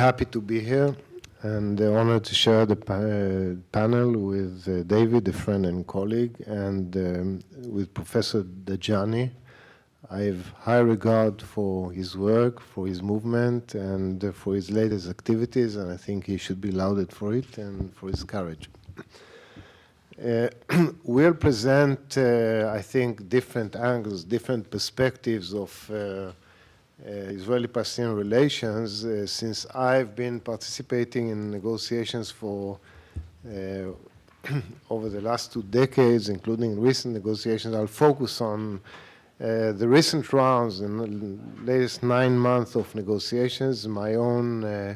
happy to be here and honored to share the panel with David, a friend and colleague, and with Professor Dajani. I have high regard for his work, for his movement, and for his latest activities, and I think he should be lauded for it and for his courage. We'll present, I think, different angles, different perspectives of Israeli-Palestinian relations since I've been participating in negotiations for over the last 2 decades, including recent negotiations. I'll focus on the recent rounds in the latest 9 months of negotiations, my own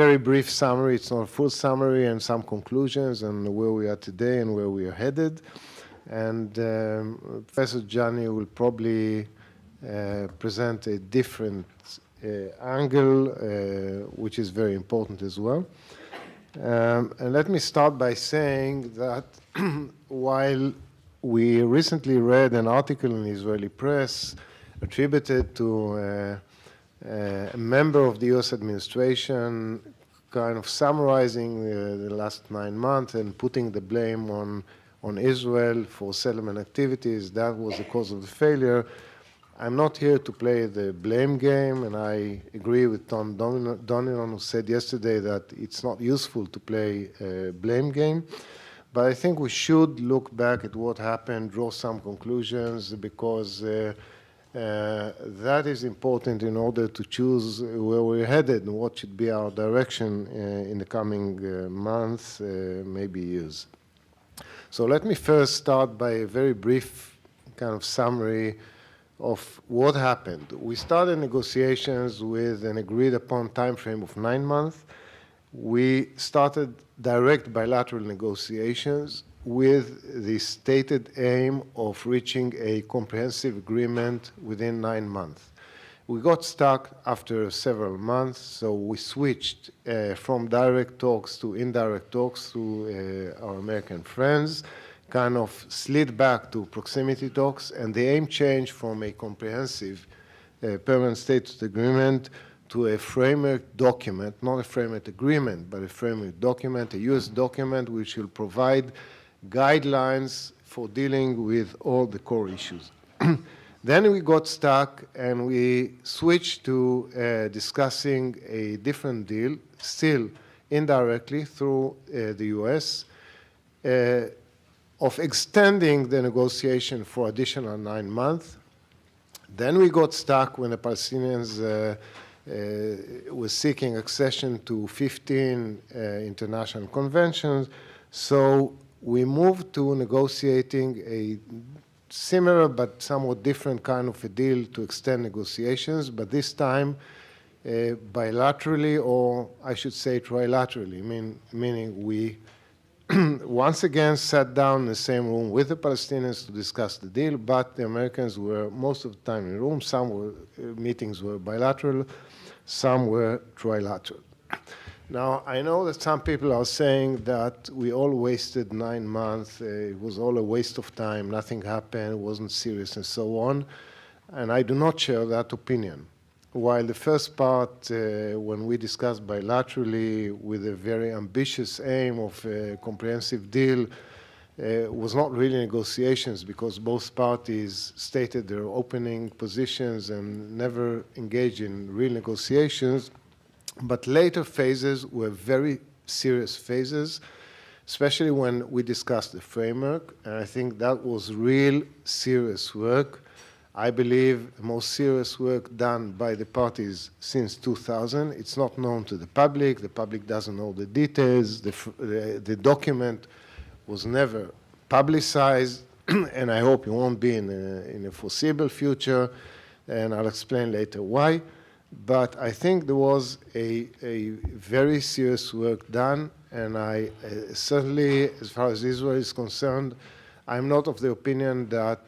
very brief summary. It's not a full summary, and some conclusions on where we are today and where we are headed. And Professor Dajani will probably present a different angle, which is very important as well. And let me start by saying that while we recently read an article in the Israeli press attributed to a member of the US administration kind of summarizing the last 9 months and putting the blame on Israel for settlement activities, that was the cause of the failure. I'm not here to play the blame game, and I agree with Tom Donovan, who said yesterday that it's not useful to play a blame game. But I think we should look back at what happened, draw some conclusions, because that is important in order to choose where we're headed and what should be our direction in the coming months, maybe years. So let me first start by a very brief kind of summary of what happened. We started negotiations with an agreed upon time frame of 9 months. We started direct bilateral negotiations with the stated aim of reaching a comprehensive agreement within 9 months. We got stuck after several months, so we switched from direct talks to indirect talks to our American friends, kind of slid back to proximity talks, and the aim changed from a comprehensive permanent status agreement to a framework document, not a framework agreement, but a framework document, a US document which will provide guidelines for dealing with all the core issues. Then we got stuck and we switched to discussing a different deal, still indirectly through the US, of extending the negotiation for additional 9 months. Then we got stuck when the Palestinians were seeking accession to 15 international conventions. So we moved to negotiating a similar but somewhat different kind of a deal to extend negotiations, but this time bilaterally, or I should say trilaterally, meaning we once again sat down in the same room with the Palestinians to discuss the deal, but the Americans were most of the time in the room. Some meetings were bilateral, some were trilateral. Now, I know that some people are saying that we all wasted 9 months, it was all a waste of time, nothing happened, it wasn't serious, and so on, and I do not share that opinion. While the first part, when we discussed bilaterally with a very ambitious aim of a comprehensive deal, was not really negotiations because both parties stated their opening positions and never engaged in real negotiations. But later phases were very serious phases, especially when we discussed the framework, and I think that was real serious work. I believe the most serious work done by the parties since 2000. It's not known to the public doesn't know the details, the document was never publicized, and I hope it won't be in a foreseeable future, and I'll explain later why. But I think there was a very serious work done, and I certainly, as far as Israel is concerned, I'm not of the opinion that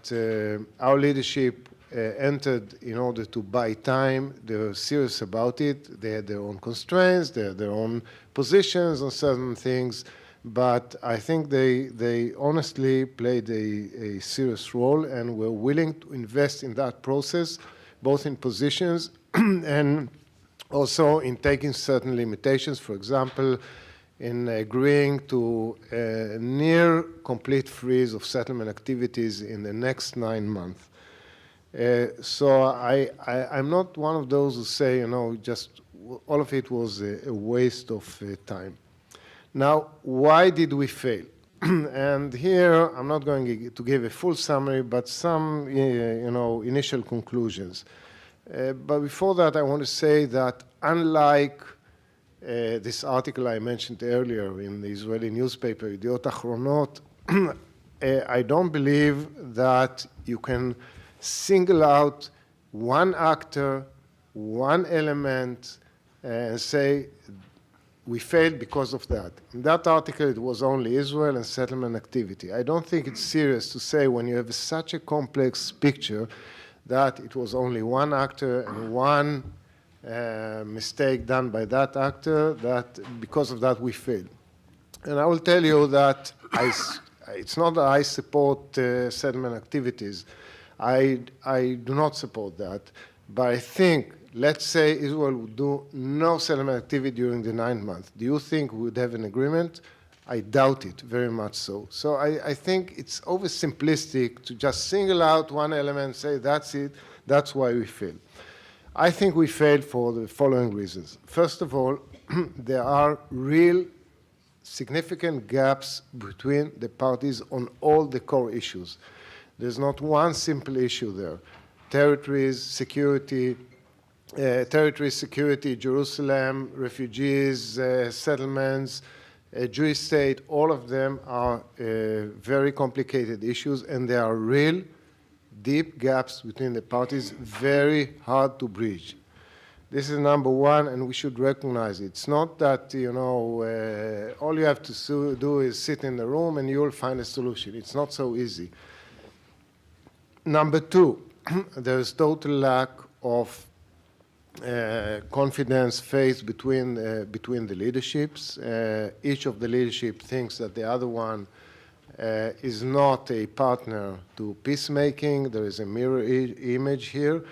our leadership entered in order to buy time. They were serious about it. They had their own constraints, they had their own positions on certain things, but I think they honestly played a serious role and were willing to invest in that process, both in positions and Also in taking certain limitations, for example, in agreeing to a near complete freeze of settlement activities in the next 9 months. So I'm not one of those who say, you know, just all of it was a waste of time. Now, why did we fail? And here, I'm not going to give a full summary, but some, you know, initial conclusions. But before that, I want to say that unlike this article I mentioned earlier in the Israeli newspaper, Yediot Achronot, I don't believe that you can single out one actor, one element, and say, we failed because of that. In that article, it was only Israel and settlement activity. I don't think it's serious to say when you have such a complex picture that it was only one actor and one mistake done by that actor, that because of that we failed. And I will tell you that it's not that I support settlement activities. I do not support that. But I think, let's say Israel would do no settlement activity during the 9 months. Do you think we would have an agreement? I doubt it, very much so. So I think it's oversimplistic to just single out one element and say, that's it, that's why we failed. I think we failed for the following reasons. First of all, there are real significant gaps between the parties on all the core issues. There's not one simple issue there. Territories, security, Jerusalem, refugees, settlements, a Jewish state, all of them are very complicated issues, and there are real deep gaps between the parties, very hard to bridge. This is number one, and we should recognize it. It's not that, you know, all you have to do is sit in the room and you'll find a solution. It's not so easy. Number two, there is total lack of confidence, faith between the leaderships. Each of the leadership thinks that the other one is not a partner to peacemaking. There is a mirror image here,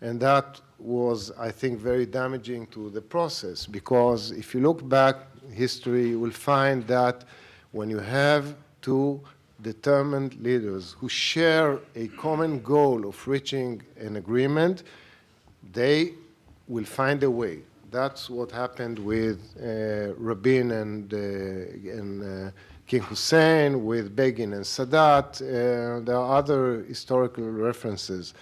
and that was, I think, very damaging to the process, because if you look back history, you will find that when you have two determined leaders who share a common goal of reaching an agreement, they will find a way. That's what happened with Rabin and King Hussein, with Begin and Sadat. There are other historical references.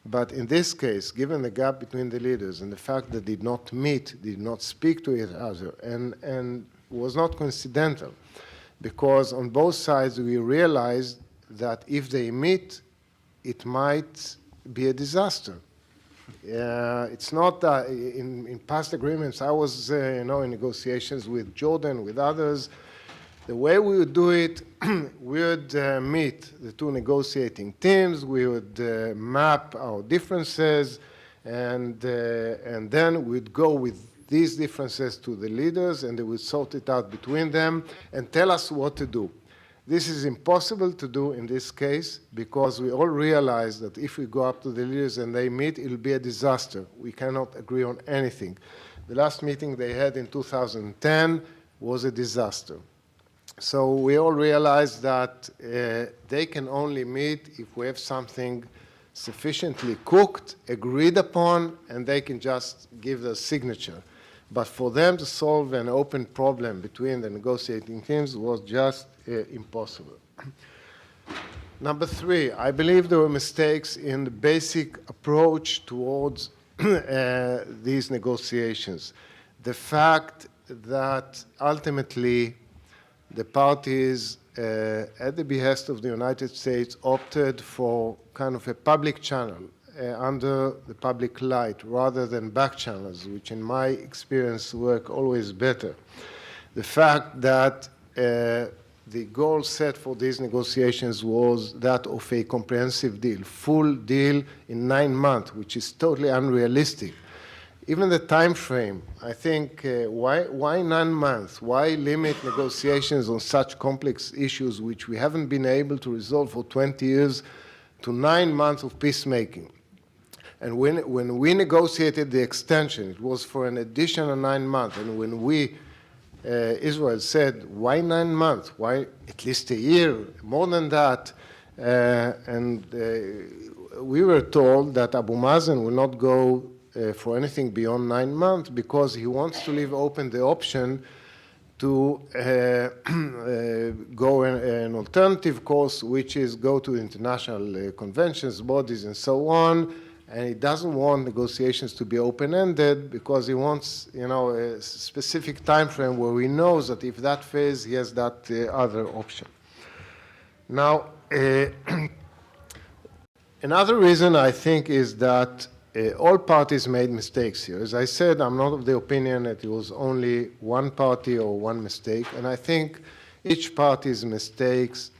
But in this case, given the gap between the leaders and the fact that they did not meet, did not speak to each other, and was not coincidental, because on both sides we realized that if they meet, it might be a disaster. It's not that in past agreements, I was in negotiations with Jordan, with others. The way we would do it, we would meet the two negotiating teams, we would map our differences, and then we'd go with these differences to the leaders, and they would sort it out between them and tell us what to do. This is impossible to do in this case, because we all realize that if we go up to the leaders and they meet, it'll be a disaster. We cannot agree on anything. The last meeting they had in 2010 was a disaster. So we all realize that they can only meet if we have something sufficiently cooked, agreed upon, and they can just give their signature. But for them to solve an open problem between the negotiating teams was just impossible. Number three, I believe there were mistakes in the basic approach towards these negotiations. The fact that ultimately the parties, at the behest of the United States, opted for kind of a public channel under the public light rather than back channels, which in my experience work always better. The fact that the goal set for these negotiations was that of a comprehensive deal, full deal in 9 months, which is totally unrealistic. Even the time frame, I think, why 9 months? Why limit negotiations on such complex issues which we haven't been able to resolve for 20 years to 9 months of peacemaking? And when we negotiated the extension, it was for an additional 9 months. And when Israel said, why 9 months? Why at least a year? More than that. We were told that Abu Mazen will not go for anything beyond 9 months because he wants to leave open the option to go an alternative course, which is go to international conventions, bodies, and so on. And he doesn't want negotiations to be open-ended because he wants, a specific time frame where he knows that if that fails, he has that other option. Now, another reason I think is that all parties made mistakes here. As I said, I'm not of the opinion that it was only one party or one mistake, and I think each party's mistakes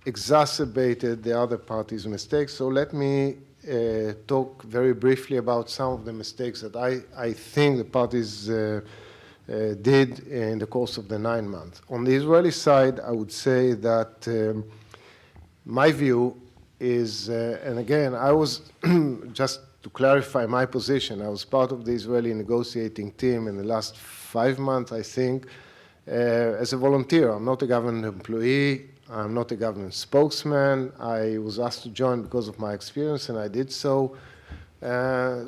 exacerbated the other party's mistakes. So let me talk very briefly about some of the mistakes that I think the parties did in the course of the 9 months. On the Israeli side, I would say that my view is, and again, I was just to clarify my position, I was part of the Israeli negotiating team in the last 5 months, I think, as a volunteer. I'm not a government employee. I'm not a government spokesman. I was asked to join because of my experience, and I did so.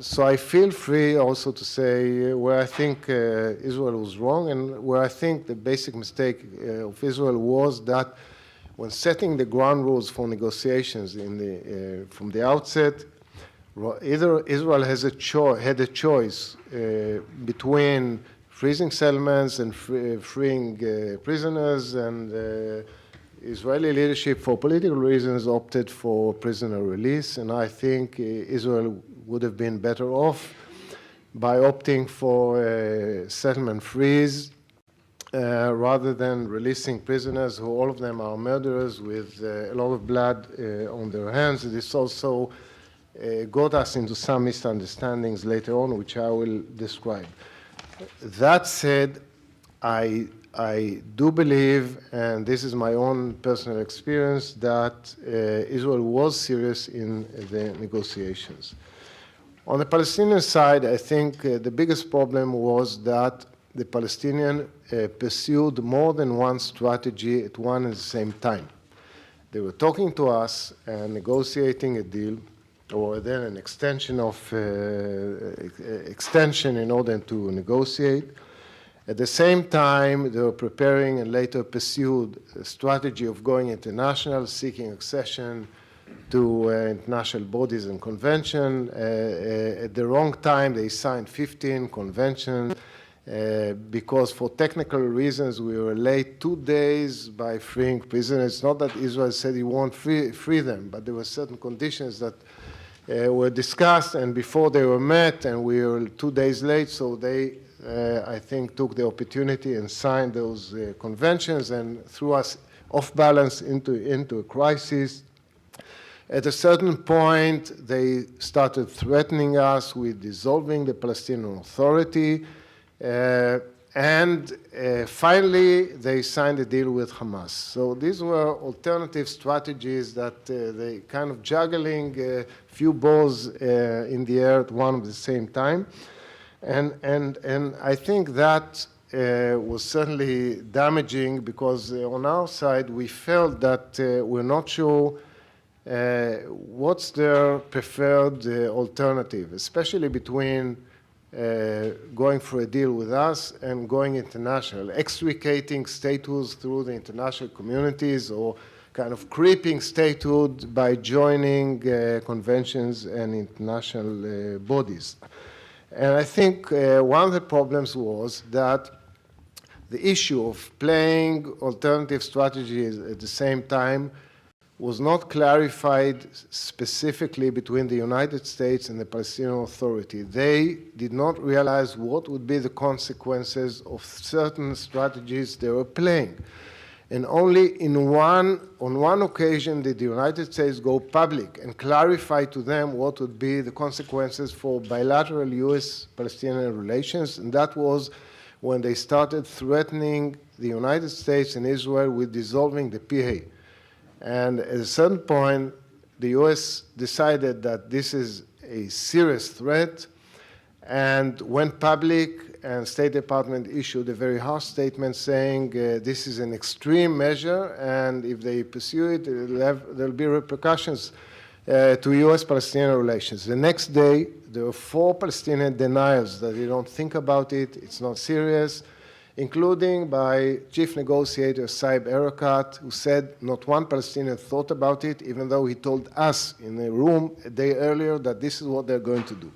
So I feel free also to say where I think Israel was wrong and where I think the basic mistake of Israel was that when setting the ground rules for negotiations from the outset, either Israel had a choice between freezing settlements and freeing prisoners, and Israeli leadership, for political reasons, opted for prisoner release, and I think Israel would have been better off by opting for a settlement freeze rather than releasing prisoners who all of them are murderers with a lot of blood on their hands. This also got us into some misunderstandings later on, which I will describe. That said, I do believe, and this is my own personal experience, that Israel was serious in the negotiations. On the Palestinian side, I think the biggest problem was that the Palestinians pursued more than one strategy at one and the same time. They were talking to us and negotiating a deal, or then an extension in order to negotiate. At the same time, they were preparing and later pursued a strategy of going international, seeking accession to international bodies and conventions. At the wrong time, they signed 15 conventions because for technical reasons, we were late 2 days by freeing prisoners. It's not that Israel said he won't free them, but there were certain conditions that were discussed, and before they were met, and we were 2 days late, so they, I think, took the opportunity and signed those conventions and threw us off balance into a crisis. At a certain point, they started threatening us with dissolving the Palestinian Authority, and finally, they signed a deal with Hamas. So these were alternative strategies that they kind of juggling a few balls in the air at one at the same time. And I think that was certainly damaging because on our side, we felt that we're not sure what's their preferred alternative, especially between going for a deal with us and going international, extricating statehoods through the international communities or kind of creeping statehood by joining conventions and international bodies. And I think one of the problems was that the issue of playing alternative strategies at the same time was not clarified specifically between the United States and the Palestinian Authority. They did not realize what would be the consequences of certain strategies they were playing. And only on one occasion did the United States go public and clarify to them what would be the consequences for bilateral U.S.-Palestinian relations, and that was when they started threatening the United States and Israel with dissolving the PA. And at a certain point, the U.S. decided that this is a serious threat, and went public, and State Department issued a very harsh statement saying this is an extreme measure, and if they pursue it, there'll be repercussions to U.S.-Palestinian relations. The next day, there were 4 Palestinian denials that they don't think about it, it's not serious, including by chief negotiator Saeb Erekat, who said not one Palestinian thought about it, even though he told us in a room a day earlier that this is what they're going to do.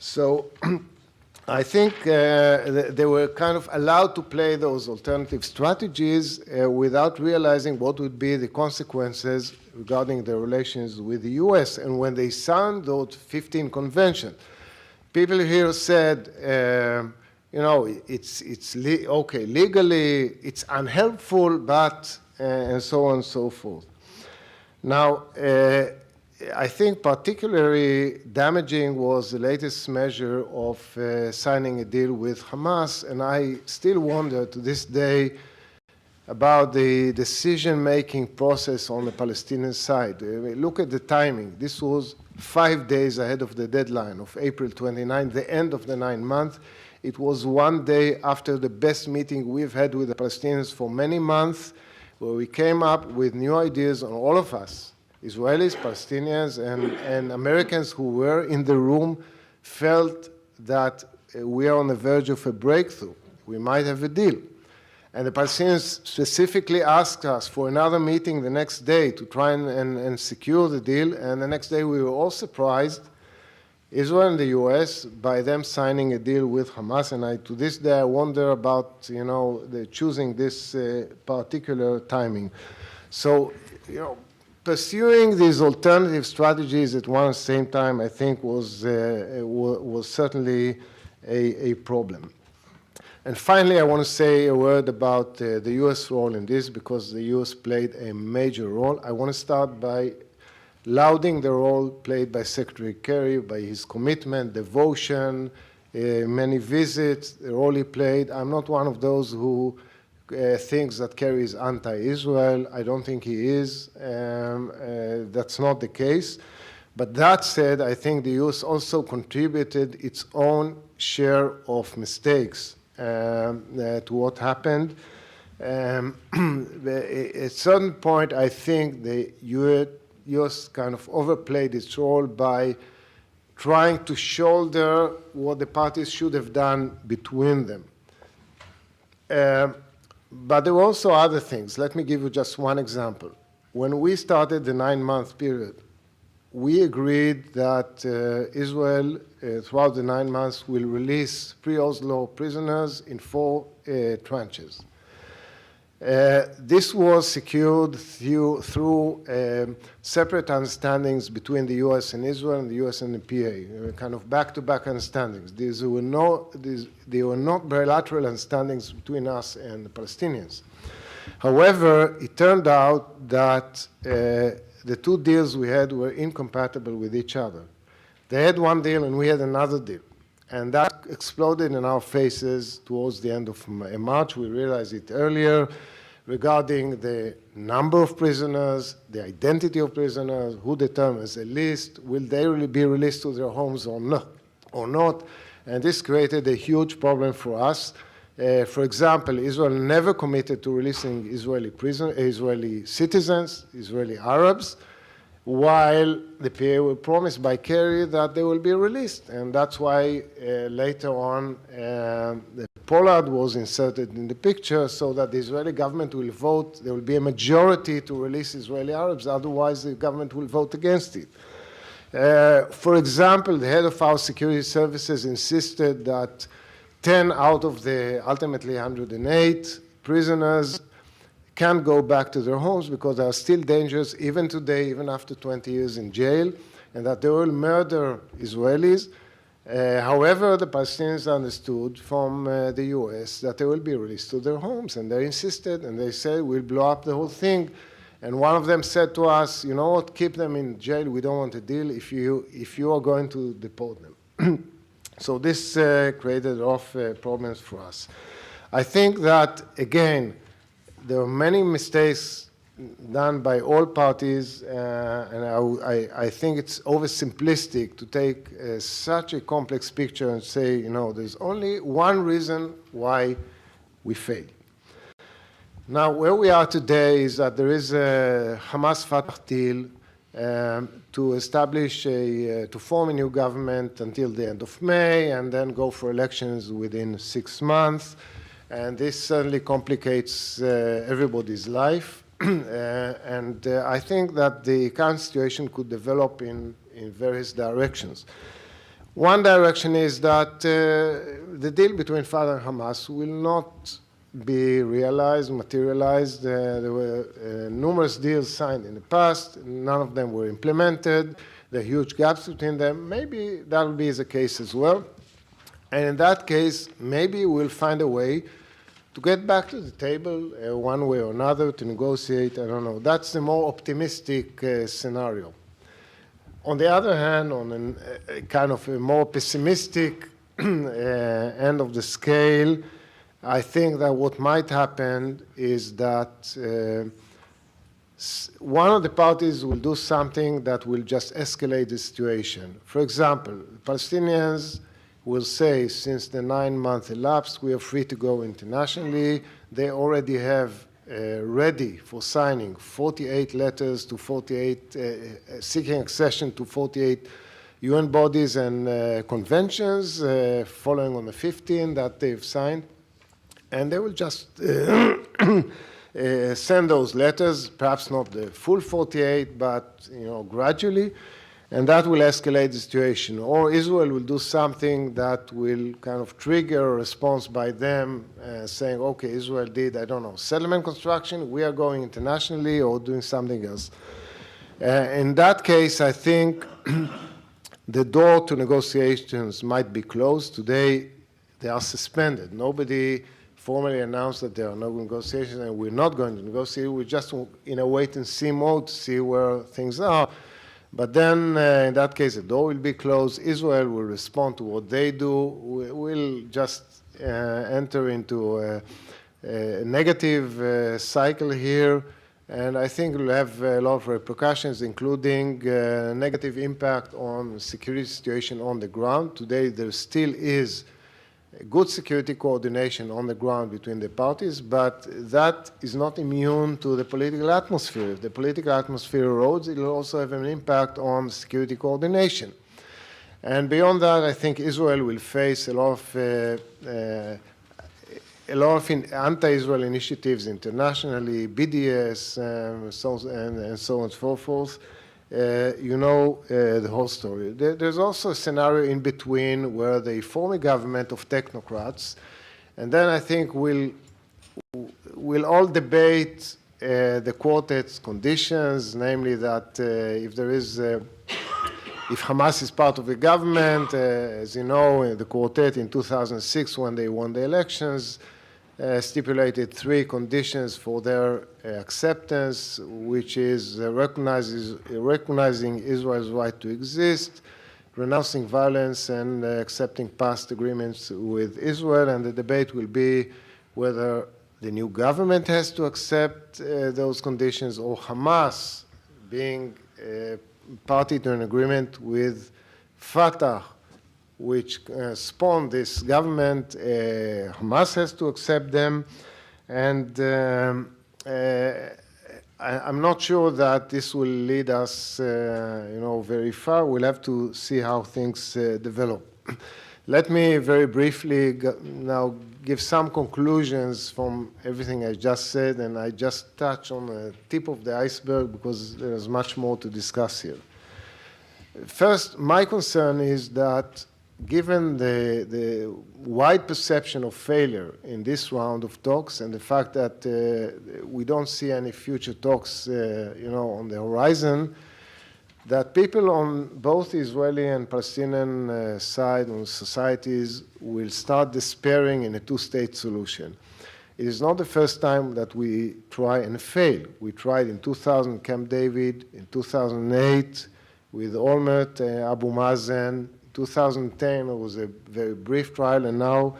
So I think they were kind of allowed to play those alternative strategies without realizing what would be the consequences regarding their relations with the US. And when they signed those 15 conventions, people here said, you know, okay, legally it's unhelpful, but, and so on and so forth. Now, I think particularly damaging was the latest measure of signing a deal with Hamas, and I still wonder to this day about the decision-making process on the Palestinian side. Look at the timing. This was 5 days ahead of the deadline of April 29, the end of the 9 months. It was 1 day after the best meeting we've had with the Palestinians for many months, where we came up with new ideas on all of us, Israelis, Palestinians, and Americans who were in the room felt that we are on the verge of a breakthrough. We might have a deal. And the Palestinians specifically asked us for another meeting the next day to try and secure the deal. And the next day we were all surprised, Israel and the US, by them signing a deal with Hamas. And to this day I wonder about, you know, choosing this particular timing. So, you know, pursuing these alternative strategies at one and the same time, I think, was certainly a problem. And finally, I want to say a word about the U.S. role in this, because the U.S. played a major role. I want to start by lauding the role played by Secretary Kerry, by his commitment, devotion, many visits, the role he played. I'm not one of those who thinks that Kerry is anti-Israel. I don't think he is. That's not the case. But that said, I think the U.S. also contributed its own share of mistakes to what happened. At a certain point, I think the U.S. kind of overplayed its role by trying to shoulder what the parties should have done between them. But there were also other things. Let me give you just one example. When we started the 9-month period, we agreed that Israel, throughout the 9 months, will release pre-Oslo prisoners in 4 tranches. This was secured through separate understandings between the US and Israel and the US and the PA, kind of back-to-back understandings. There were not bilateral understandings between us and the Palestinians. However, it turned out that the 2 deals we had were incompatible with each other. They had one deal and we had another deal. And that exploded in our faces towards the end of March. We realized it earlier regarding the number of prisoners, the identity of prisoners, who determines the list, will they really be released to their homes or not. And this created a huge problem for us. For example, Israel never committed to releasing Israeli citizens, Israeli Arabs, while the PA were promised by Kerry that they will be released. And that's why later on the Pollard was inserted in the picture so that the Israeli government will vote, there will be a majority to release Israeli Arabs, otherwise the government will vote against it. For example, the head of our security services insisted that 10 out of the ultimately 108 prisoners can't go back to their homes because they are still dangerous even today, even after 20 years in jail, and that they will murder Israelis. However, the Palestinians understood from the US that they will be released to their homes, and they insisted, and they said, we'll blow up the whole thing. And one of them said to us, you know what, keep them in jail, we don't want a deal if you are going to deport them. So this created a lot of problems for us. I think that, again, there are many mistakes done by all parties, and I think it's oversimplistic to take such a complex picture and say, you know, there's only one reason why we failed. Now, where we are today is that there is a Hamas-Fatah deal to establish to form a new government until the end of May, and then go for elections within 6 months. And this certainly complicates everybody's life. And I think that the current situation could develop in various directions. One direction is that the deal between Fatah and Hamas will not be realized, materialized. There were numerous deals signed in the past. None of them were implemented. There are huge gaps between them. Maybe that will be the case as well. And in that case, maybe we'll find a way to get back to the table one way or another, to negotiate, I don't know. That's the more optimistic scenario. On the other hand, on a kind of a more pessimistic end of the scale, I think that what might happen is that one of the parties will do something that will just escalate the situation. For example, the Palestinians will say, since the 9-month elapsed, we are free to go internationally. They already have ready for signing 48 letters to 48, seeking accession to 48 UN bodies and conventions, following on the 15 that they've signed. And they will just send those letters, perhaps not the full 48, but gradually. And that will escalate the situation. Or Israel will do something that will kind of trigger a response by them saying, okay, Israel did, I don't know, settlement construction, we are going internationally or doing something else. In that case, I think the door to negotiations might be closed. Today, they are suspended. Nobody formally announced that there are no negotiations and we're not going to negotiate. We're just in a wait-and-see mode to see where things are. But then, in that case, the door will be closed. Israel will respond to what they do. We'll just enter into a negative cycle here. And I think it will have a lot of repercussions, including negative impact on the security situation on the ground. Today, there still is good security coordination on the ground between the parties, but that is not immune to the political atmosphere. If the political atmosphere erodes, it will also have an impact on security coordination. And beyond that, I think Israel will face a lot of anti-Israel initiatives internationally, BDS, and so on and so forth. The whole story. There's also a scenario in between where they form a government of technocrats, and then I think we'll all debate the quartet's conditions, namely that if Hamas is part of the government, as you know, the quartet in 2006, when they won the elections, stipulated 3 conditions for their acceptance, which is recognizing Israel's right to exist, renouncing violence, and accepting past agreements with Israel. And the debate will be whether the new government has to accept those conditions, or Hamas, being party to an agreement with Fatah, which spawned this government. Hamas has to accept them, and I'm not sure that this will lead us, very far. We'll have to see how things develop. Let me very briefly now give some conclusions from everything I just said, and I just touch on the tip of the iceberg because there's much more to discuss here. First, my concern is that given the wide perception of failure in this round of talks and the fact that we don't see any future talks, on the horizon, that people on both Israeli and Palestinian side on societies will start despairing in a 2-state solution. It is not the first time that we try and fail. We tried in 2000 Camp David, in 2008 with Olmert, Abu Mazen. 2010 it was a very brief trial, and now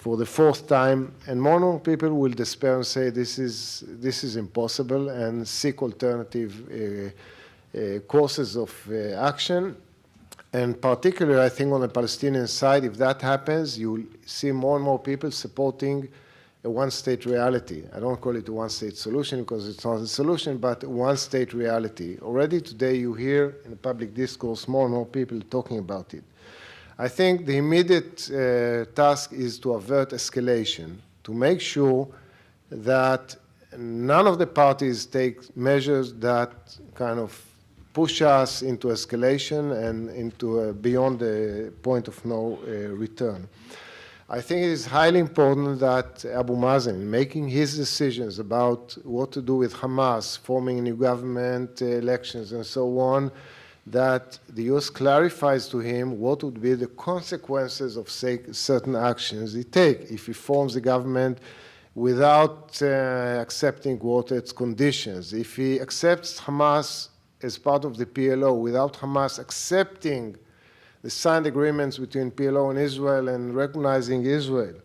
for the fourth time, and more people will despair and say this is impossible and seek alternative courses of action. And particularly, I think on the Palestinian side, if that happens, you'll see more and more people supporting a one-state reality. I don't call it a one-state solution because it's not a solution, but a one-state reality. Already today you hear in the public discourse more and more people talking about it. I think the immediate task is to avert escalation, to make sure that none of the parties take measures that kind of push us into escalation and into beyond the point of no return. I think it is highly important that Abu Mazen, making his decisions about what to do with Hamas, forming a new government, elections, and so on, that the U.S. clarifies to him what would be the consequences of certain actions he takes if he forms a government without accepting what its conditions. If he accepts Hamas as part of the PLO without Hamas accepting the signed agreements between PLO and Israel and recognizing Israel,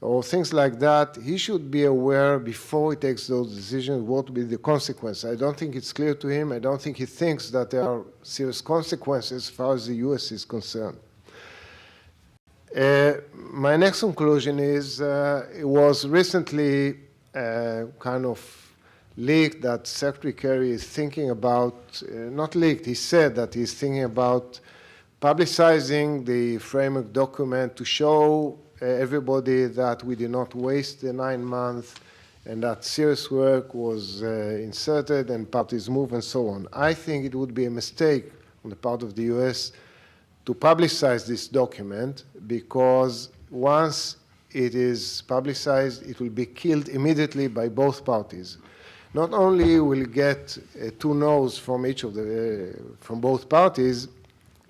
or things like that, he should be aware before he takes those decisions what will be the consequences. I don't think it's clear to him. I don't think he thinks that there are serious consequences as far as the U.S. is concerned. My next conclusion is it was recently kind of leaked that Secretary Kerry is thinking about, not leaked, he said that he's thinking about publicizing the framework document to show everybody that we did not waste the 9 months and that serious work was inserted and parties move and so on. I think it would be a mistake on the part of the U.S. to publicize this document because once it is publicized, it will be killed immediately by both parties. Not only will get 2 no's from each of from both parties,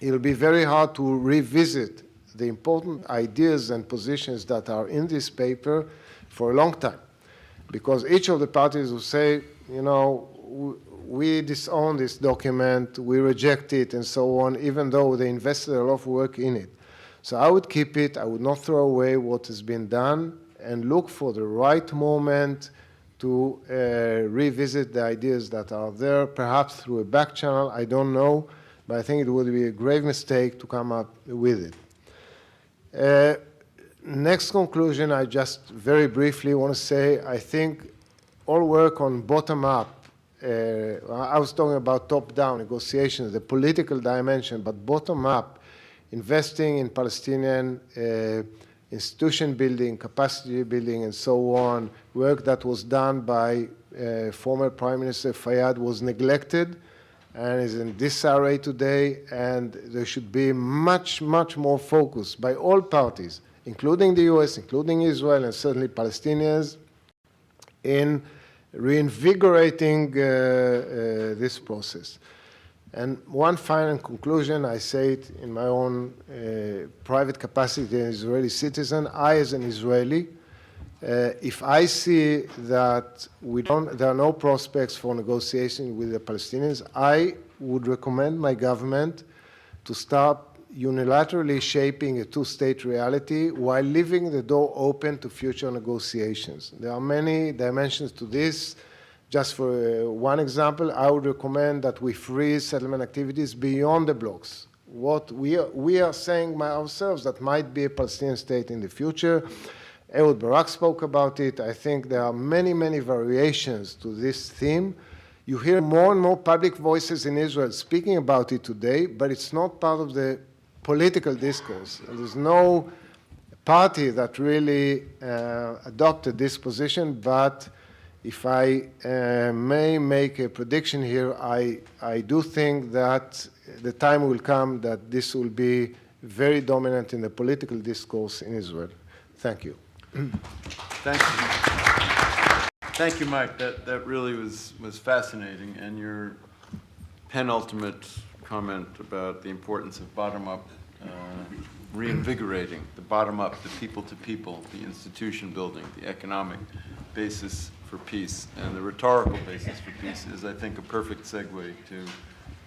it will be very hard to revisit the important ideas and positions that are in this paper for a long time. Because each of the parties will say, you know, we disown this document, we reject it, and so on, even though they invested a lot of work in it. So I would keep it, I would not throw away what has been done, and look for the right moment to revisit the ideas that are there, perhaps through a back channel, I don't know, but I think it would be a grave mistake to come up with it. Next conclusion, I just very briefly want to say, I think all work on bottom-up, I was talking about top-down negotiations, the political dimension, but bottom-up, investing in Palestinian institution building, capacity building, and so on, work that was done by former Prime Minister Fayyad was neglected and is in disarray today, and there should be much, much more focus by all parties, including the U.S., including Israel, and certainly Palestinians, in reinvigorating this process. And one final conclusion, I say it in my own private capacity as an Israeli citizen, I as an Israeli, if I see that there are no prospects for negotiation with the Palestinians, I would recommend my government to start unilaterally shaping a 2-state reality while leaving the door open to future negotiations. There are many dimensions to this. Just for one example, I would recommend that we freeze settlement activities beyond the blocks. What we are saying ourselves that might be a Palestinian state in the future. Ehud Barak spoke about it. I think there are many, many variations to this theme. You hear more and more public voices in Israel speaking about it today, but it's not part of the political discourse. There's no party that really adopted this position, but if I may make a prediction here, I do think that the time will come that this will be very dominant in the political discourse in Israel. Thank you. Thank you. Thank you, Mike. That really was fascinating. And your penultimate comment about the importance of bottom-up reinvigorating, the bottom-up, the people-to-people, the institution building, the economic basis for peace, and the rhetorical basis for peace is, I think, a perfect segue to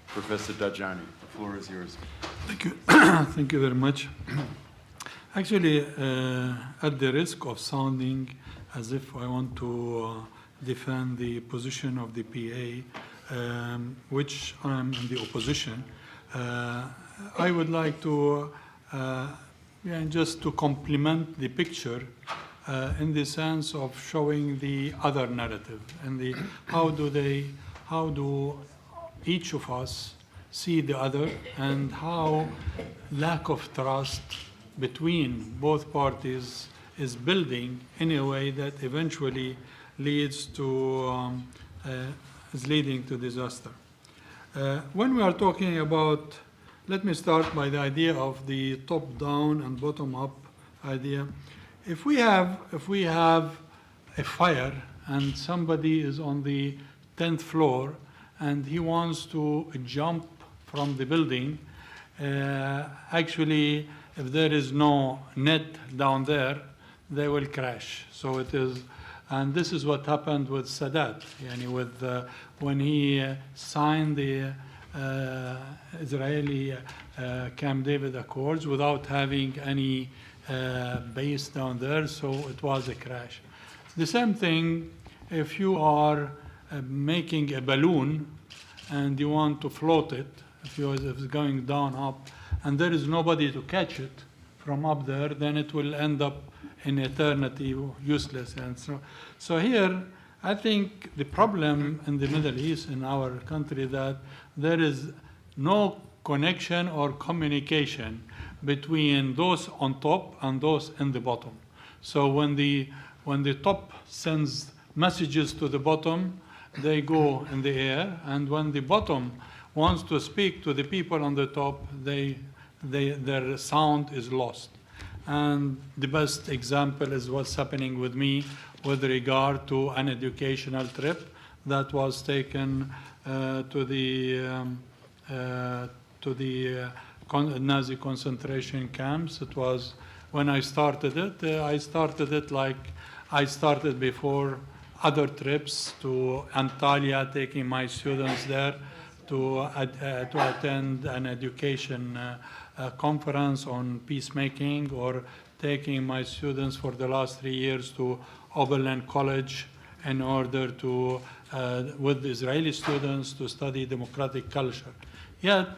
Professor Dajani. The floor is yours. Thank you. Thank you very much. Actually, at the risk of sounding as if I want to defend the position of the PA, which I'm in the opposition, I would like to just to complement the picture in the sense of showing the other narrative and the how do each of us see the other, and how lack of trust between both parties is building in a way that eventually leads to is leading to disaster. When we are talking about, let me start by the idea of the top-down and bottom-up idea. If we have a fire and somebody is on the 10th floor and he wants to jump from the building, actually, if there is no net down there, they will crash. So it is, and this is what happened with Sadat, when he signed the Israeli Camp David Accords without having any base down there, so it was a crash. The same thing if you are making a balloon and you want to float it, if it's going down up, and there is nobody to catch it from up there, then it will end up in eternity useless. And so here, I think the problem in the Middle East, in our country, that there is no connection or communication between those on top and those in the bottom. So when the top sends messages to the bottom, they go in the air, and when the bottom wants to speak to the people on the top, their sound is lost. And the best example is what's happening with me with regard to an educational trip that was taken to the Nazi concentration camps. It was, when I started it like I started before other trips to Antalya, taking my students there to attend an education conference on peacemaking, or taking my students for the last 3 years to Oberlin College in order to, with the Israeli students, to study democratic culture. Yet,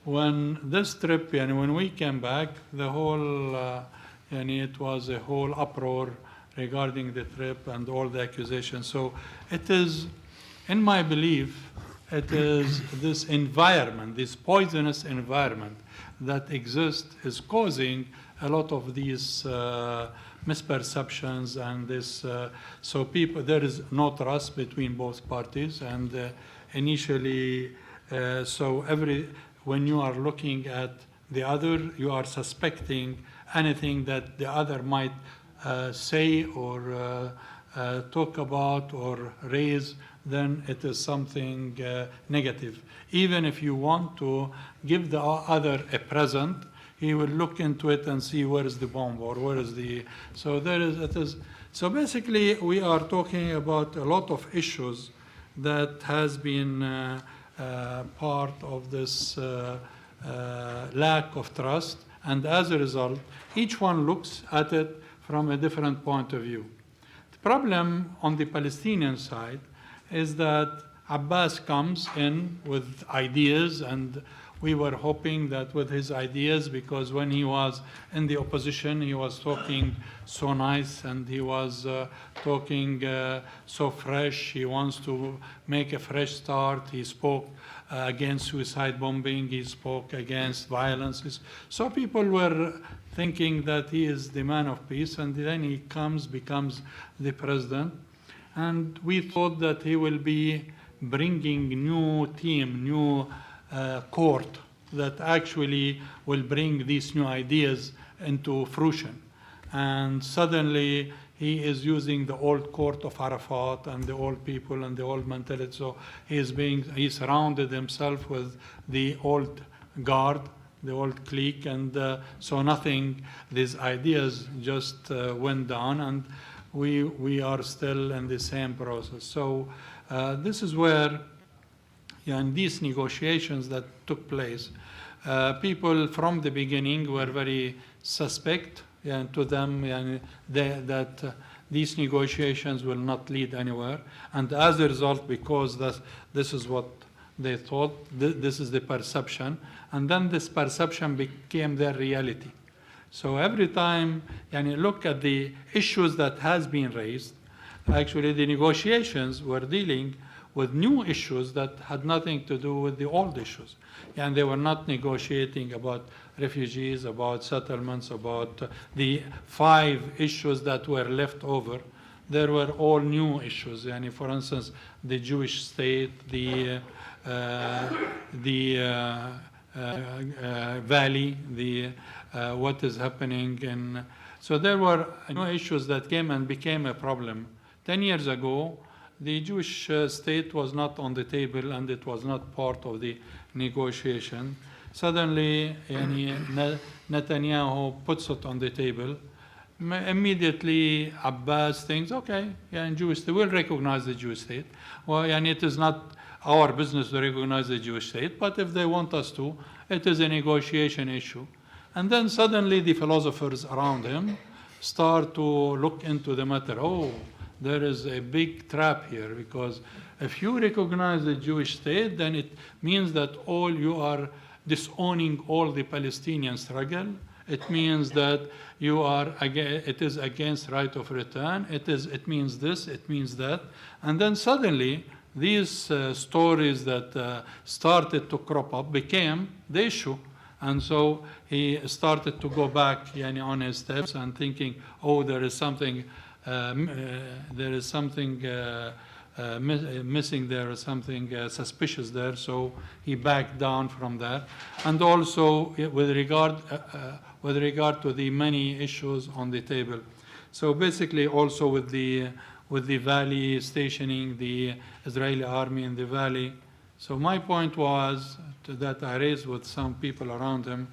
when this trip, when we came back, the whole, it was a whole uproar regarding the trip and all the accusations. So it is, in my belief, it is this environment, this poisonous environment that exists, is causing a lot of these misperceptions and this. So there is no trust between both parties, and initially, when you are looking at the other, you are suspecting anything that the other might say or talk about or raise, then it is something negative. Even if you want to give the other a present, he will look into it and see where is the bomb or where is the. So So basically, we are talking about a lot of issues that has been part of this lack of trust, and as a result, each one looks at it from a different point of view. The problem on the Palestinian side is that Abbas comes in with ideas, and we were hoping that with his ideas, because when he was in the opposition, he was talking so nice, and he was talking so fresh. He wants to make a fresh start. He spoke against suicide bombing. He spoke against violence. So people were thinking that he is the man of peace, and then he becomes the president. And we thought that he will be bringing new team, new court that actually will bring these new ideas into fruition. And suddenly he is using the old court of Arafat and the old people and the old mentality. So he surrounded himself with the old guard, the old clique, and so nothing, these ideas just went down, and we are still in the same process. So this is where, in these negotiations that took place, people from the beginning were very suspect, and to them that these negotiations will not lead anywhere. And as a result, because this is what they thought, this is the perception, and then this perception became their reality. So every time look at the issues that has been raised, actually the negotiations were dealing with new issues that had nothing to do with the old issues. And they were not negotiating about refugees, about settlements, about the 5 issues that were left over. There were all new issues. For instance, the Jewish state, the valley, what is happening in. So there were new issues that came and became a problem. 10 years ago, the Jewish state was not on the table and it was not part of the negotiation. Suddenly, Netanyahu puts it on the table. Immediately, Abbas thinks, okay, Jewish state, we'll recognize the Jewish state. Well, it is not our business to recognize the Jewish state, but if they want us to, it is a negotiation issue. And then suddenly the philosophers around him start to look into the matter. Oh, there is a big trap here, because if you recognize the Jewish state, then it means that you are disowning all the Palestinian struggle. It means that it is against right of return. It means this, it means that. And then suddenly, these stories that started to crop up became the issue. And so he started to go back on his steps and thinking, oh, there is something missing there, or something suspicious there. So he backed down from that. And also with regard to the many issues on the table. So basically also with the valley, stationing the Israeli army in the valley. So my point was that I raised with some people around him,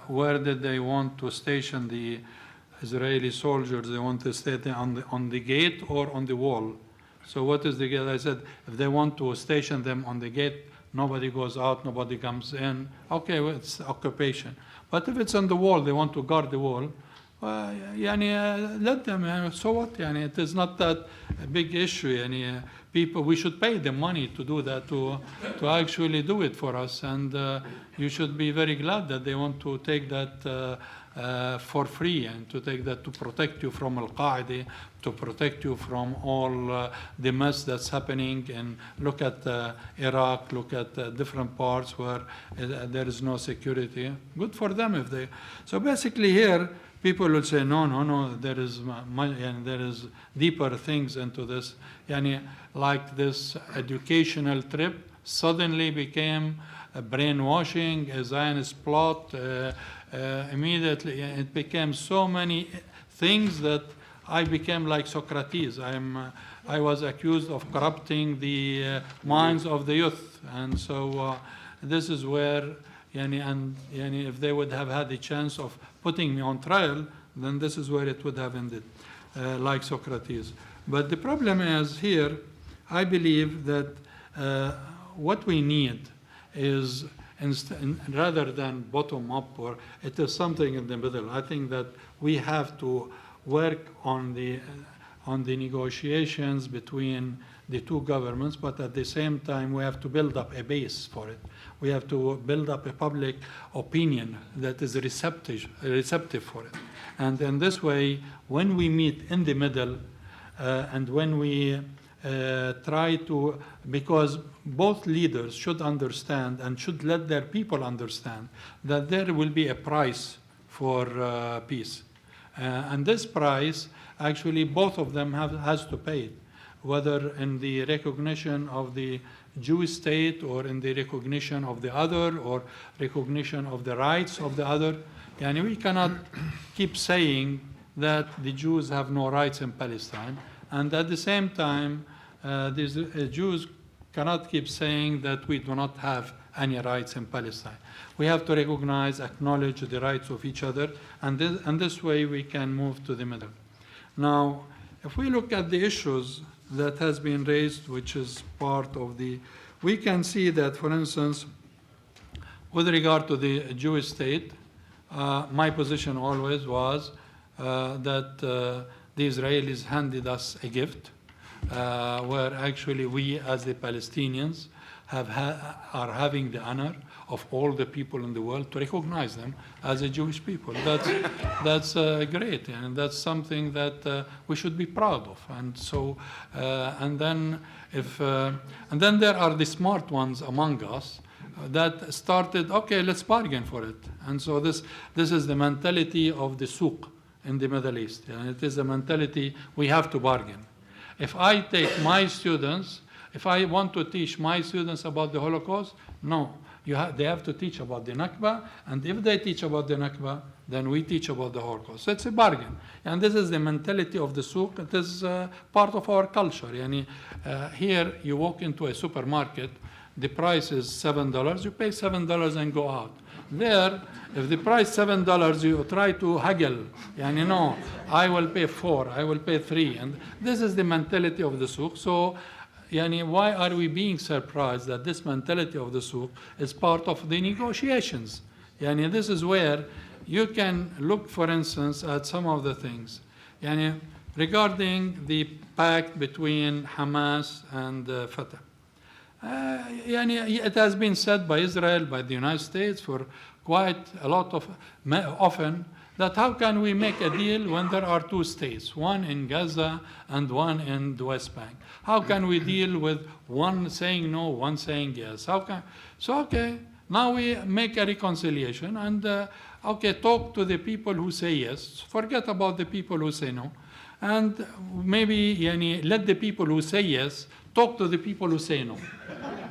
where did they want to station the Israeli soldiers? They want to stay on the gate or on the wall. So what is the gate? I said, if they want to station them on the gate, nobody goes out, nobody comes in. Okay, well, it's occupation. But if it's on the wall, they want to guard the wall, let them, so what? It is not that a big issue. People, we should pay them money to do that, to actually do it for us. And you should be very glad that they want to take that for free, and to take that to protect you from al-Qaeda, to protect you from all the mess that's happening. And look at Iraq, look at different parts where there is no security. Good for them if they. So basically here, people will say, no, there is deeper things into this. Like this educational trip suddenly became a brainwashing, a Zionist plot. Immediately, it became so many things that I became like Socrates. I was accused of corrupting the minds of the youth. And so this is where, if they would have had the chance of putting me on trial, then this is where it would have ended, like Socrates. But the problem is here, I believe that what we need is, rather than bottom up, or it is something in the middle. I think that we have to work on the negotiations between the two governments, but at the same time we have to build up a base for it. We have to build up a public opinion that is receptive for it. And in this way, when we meet in the middle, and when we try to, because both leaders should understand and should let their people understand that there will be a price for peace. And this price, actually, both of them has to pay it, whether in the recognition of the Jewish state, or in the recognition of the other, or recognition of the rights of the other. And we cannot keep saying that the Jews have no rights in Palestine, and at the same time, these Jews cannot keep saying that we do not have any rights in Palestine. We have to recognize, acknowledge the rights of each other, and this way we can move to the middle. Now, if we look at the issues that has been raised, which is part of we can see that, for instance, with regard to the Jewish state, my position always was that the Israelis handed us a gift, where actually we as the Palestinians are having the honor of all the people in the world to recognize them as a Jewish people. That's great, and that's something that we should be proud of. And so, and then there are the smart ones among us that started, okay, let's bargain for it. And so this is the mentality of the souk in the Middle East. And it is a mentality we have to bargain. If I take my students, if I want to teach my students about the Holocaust, no. They have to teach about the Nakba, and if they teach about the Nakba, then we teach about the Holocaust. So it's a bargain. And this is the mentality of the souk. It is part of our culture. Here, you walk into a supermarket, the price is $7, you pay $7 and go out. There, if the price $7, you try to haggle. No, I will pay $4, I will pay $3. And this is the mentality of the souk. So, why are we being surprised that this mentality of the souk is part of the negotiations? This is where you can look, for instance, at some of the things. Regarding the pact between Hamas and Fatah. It has been said by Israel, by the United States for quite a lot of, often, that how can we make a deal when there are two states, one in Gaza and one in the West Bank? How can we deal with one saying no, one saying yes? So, okay, now we make a reconciliation and, okay, talk to the people who say yes, forget about the people who say no, and maybe let the people who say yes talk to the people who say no.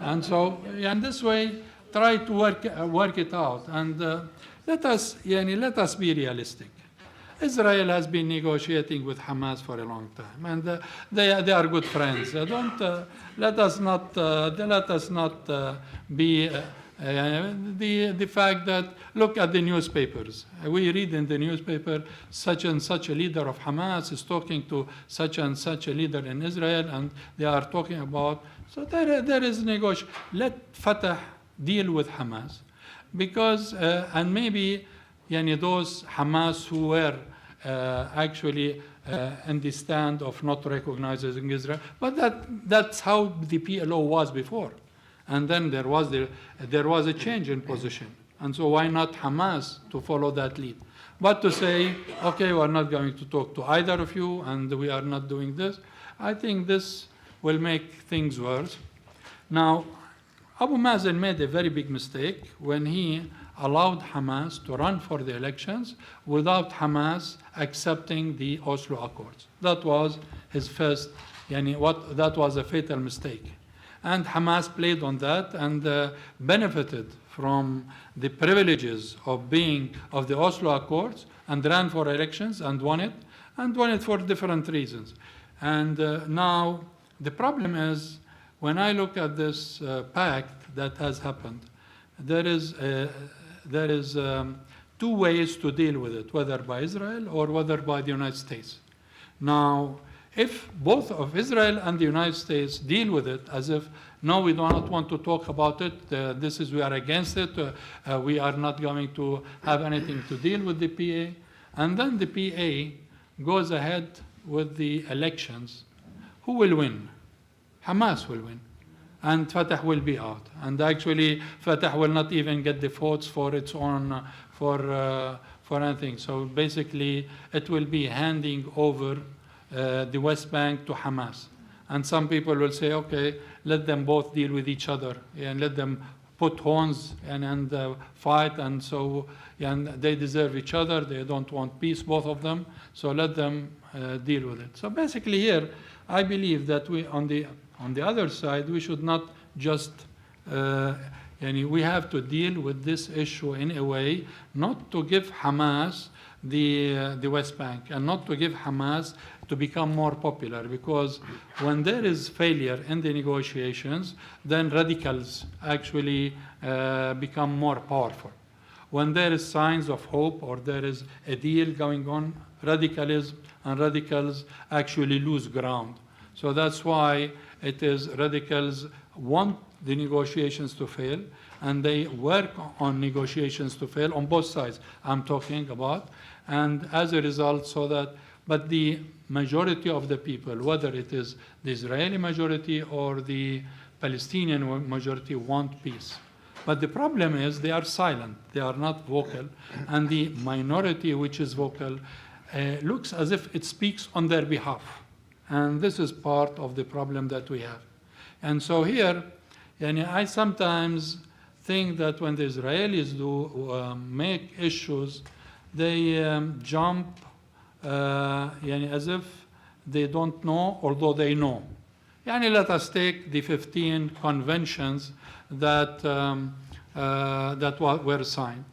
And so, and this way, try to work it out. And let us be realistic. Israel has been negotiating with Hamas for a long time, and they are good friends. Let us not be the fact that, look at the newspapers. We read in the newspaper such and such a leader of Hamas is talking to such and such a leader in Israel, and they are talking about. So there is negotiation. Let Fatah deal with Hamas. Because, and maybe those Hamas who were actually in the stand of not recognizing Israel, but that's how the PLO was before. And then there was a change in position. And so why not Hamas to follow that lead? But to say, okay, we're not going to talk to either of you, and we are not doing this, I think this will make things worse. Now, Abu Mazen made a very big mistake when he allowed Hamas to run for the elections without Hamas accepting the Oslo Accords. That was his first, that was a fatal mistake. And Hamas played on that and benefited from the privileges of the Oslo Accords and ran for elections and won it for different reasons. And now the problem is, when I look at this pact that has happened, there is two ways to deal with it, whether by Israel or whether by the United States. Now, if both of Israel and the United States deal with it as if, no, we do not want to talk about it, we are against it, we are not going to have anything to deal with the PA, and then the PA goes ahead with the elections, who will win? Hamas will win, and Fatah will be out. And actually, Fatah will not even get the votes for its own, for anything. So basically, it will be handing over the West Bank to Hamas. And some people will say, okay, let them both deal with each other and let them put horns and fight. And so they deserve each other. They don't want peace, both of them. So let them deal with it. So basically here, I believe that on the other side, we should not just, we have to deal with this issue in a way not to give Hamas the West Bank and not to give Hamas to become more popular, because when there is failure in the negotiations, then radicals actually become more powerful. When there is signs of hope or there is a deal going on, radicalism and radicals actually lose ground. So that's why it is radicals want the negotiations to fail, and they work on negotiations to fail on both sides I'm talking about. And as a result, but the majority of the people, whether it is the Israeli majority or the Palestinian majority, want peace. But the problem is they are silent, they are not vocal, and the minority which is vocal looks as if it speaks on their behalf. And this is part of the problem that we have. And so here, I sometimes think that when the Israelis do make issues, they jump as if they don't know, although they know. Let us take the 15 conventions that were signed.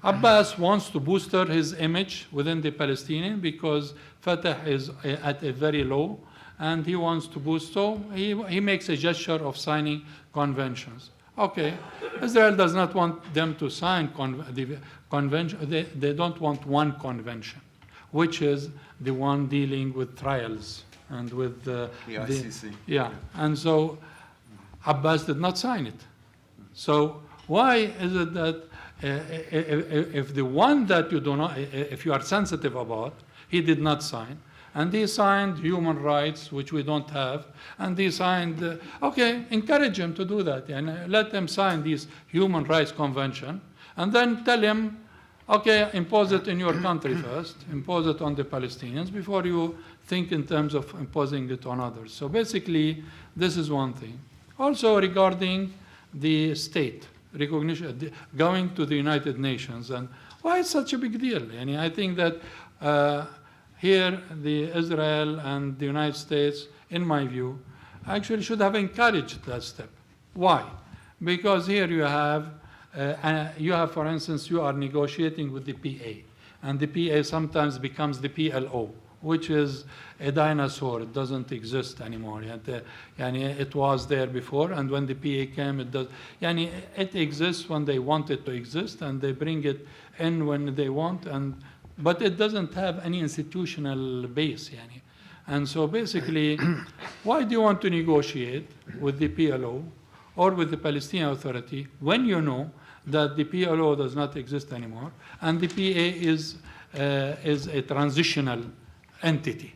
Abbas wants to booster his image within the Palestinian because Fatah is at a very low, and he wants to boost. So he makes a gesture of signing conventions. Okay, Israel does not want them to sign the convention. They don't want one convention, which is the one dealing with trials and with the ICC. And so Abbas did not sign it. So why is it that if the one that you do not, if you are sensitive about, he did not sign, and he signed human rights, which we don't have, and he signed, okay, encourage him to do that, and let them sign this human rights convention, and then tell him, okay, impose it in your country first, impose it on the Palestinians before you think in terms of imposing it on others. So basically, this is one thing. Also regarding the state recognition, going to the United Nations, and why is such a big deal? And I think that here, the Israel and the United States, in my view, actually should have encouraged that step. Why? Because here you have, for instance, you are negotiating with the PA, and the PA sometimes becomes the PLO, which is a dinosaur. It doesn't exist anymore. It was there before, and when the PA came, it exists when they want it to exist, and they bring it in when they want, but it doesn't have any institutional base. And so basically, why do you want to negotiate with the PLO or with the Palestinian Authority when you know that the PLO does not exist anymore and the PA is a transitional entity?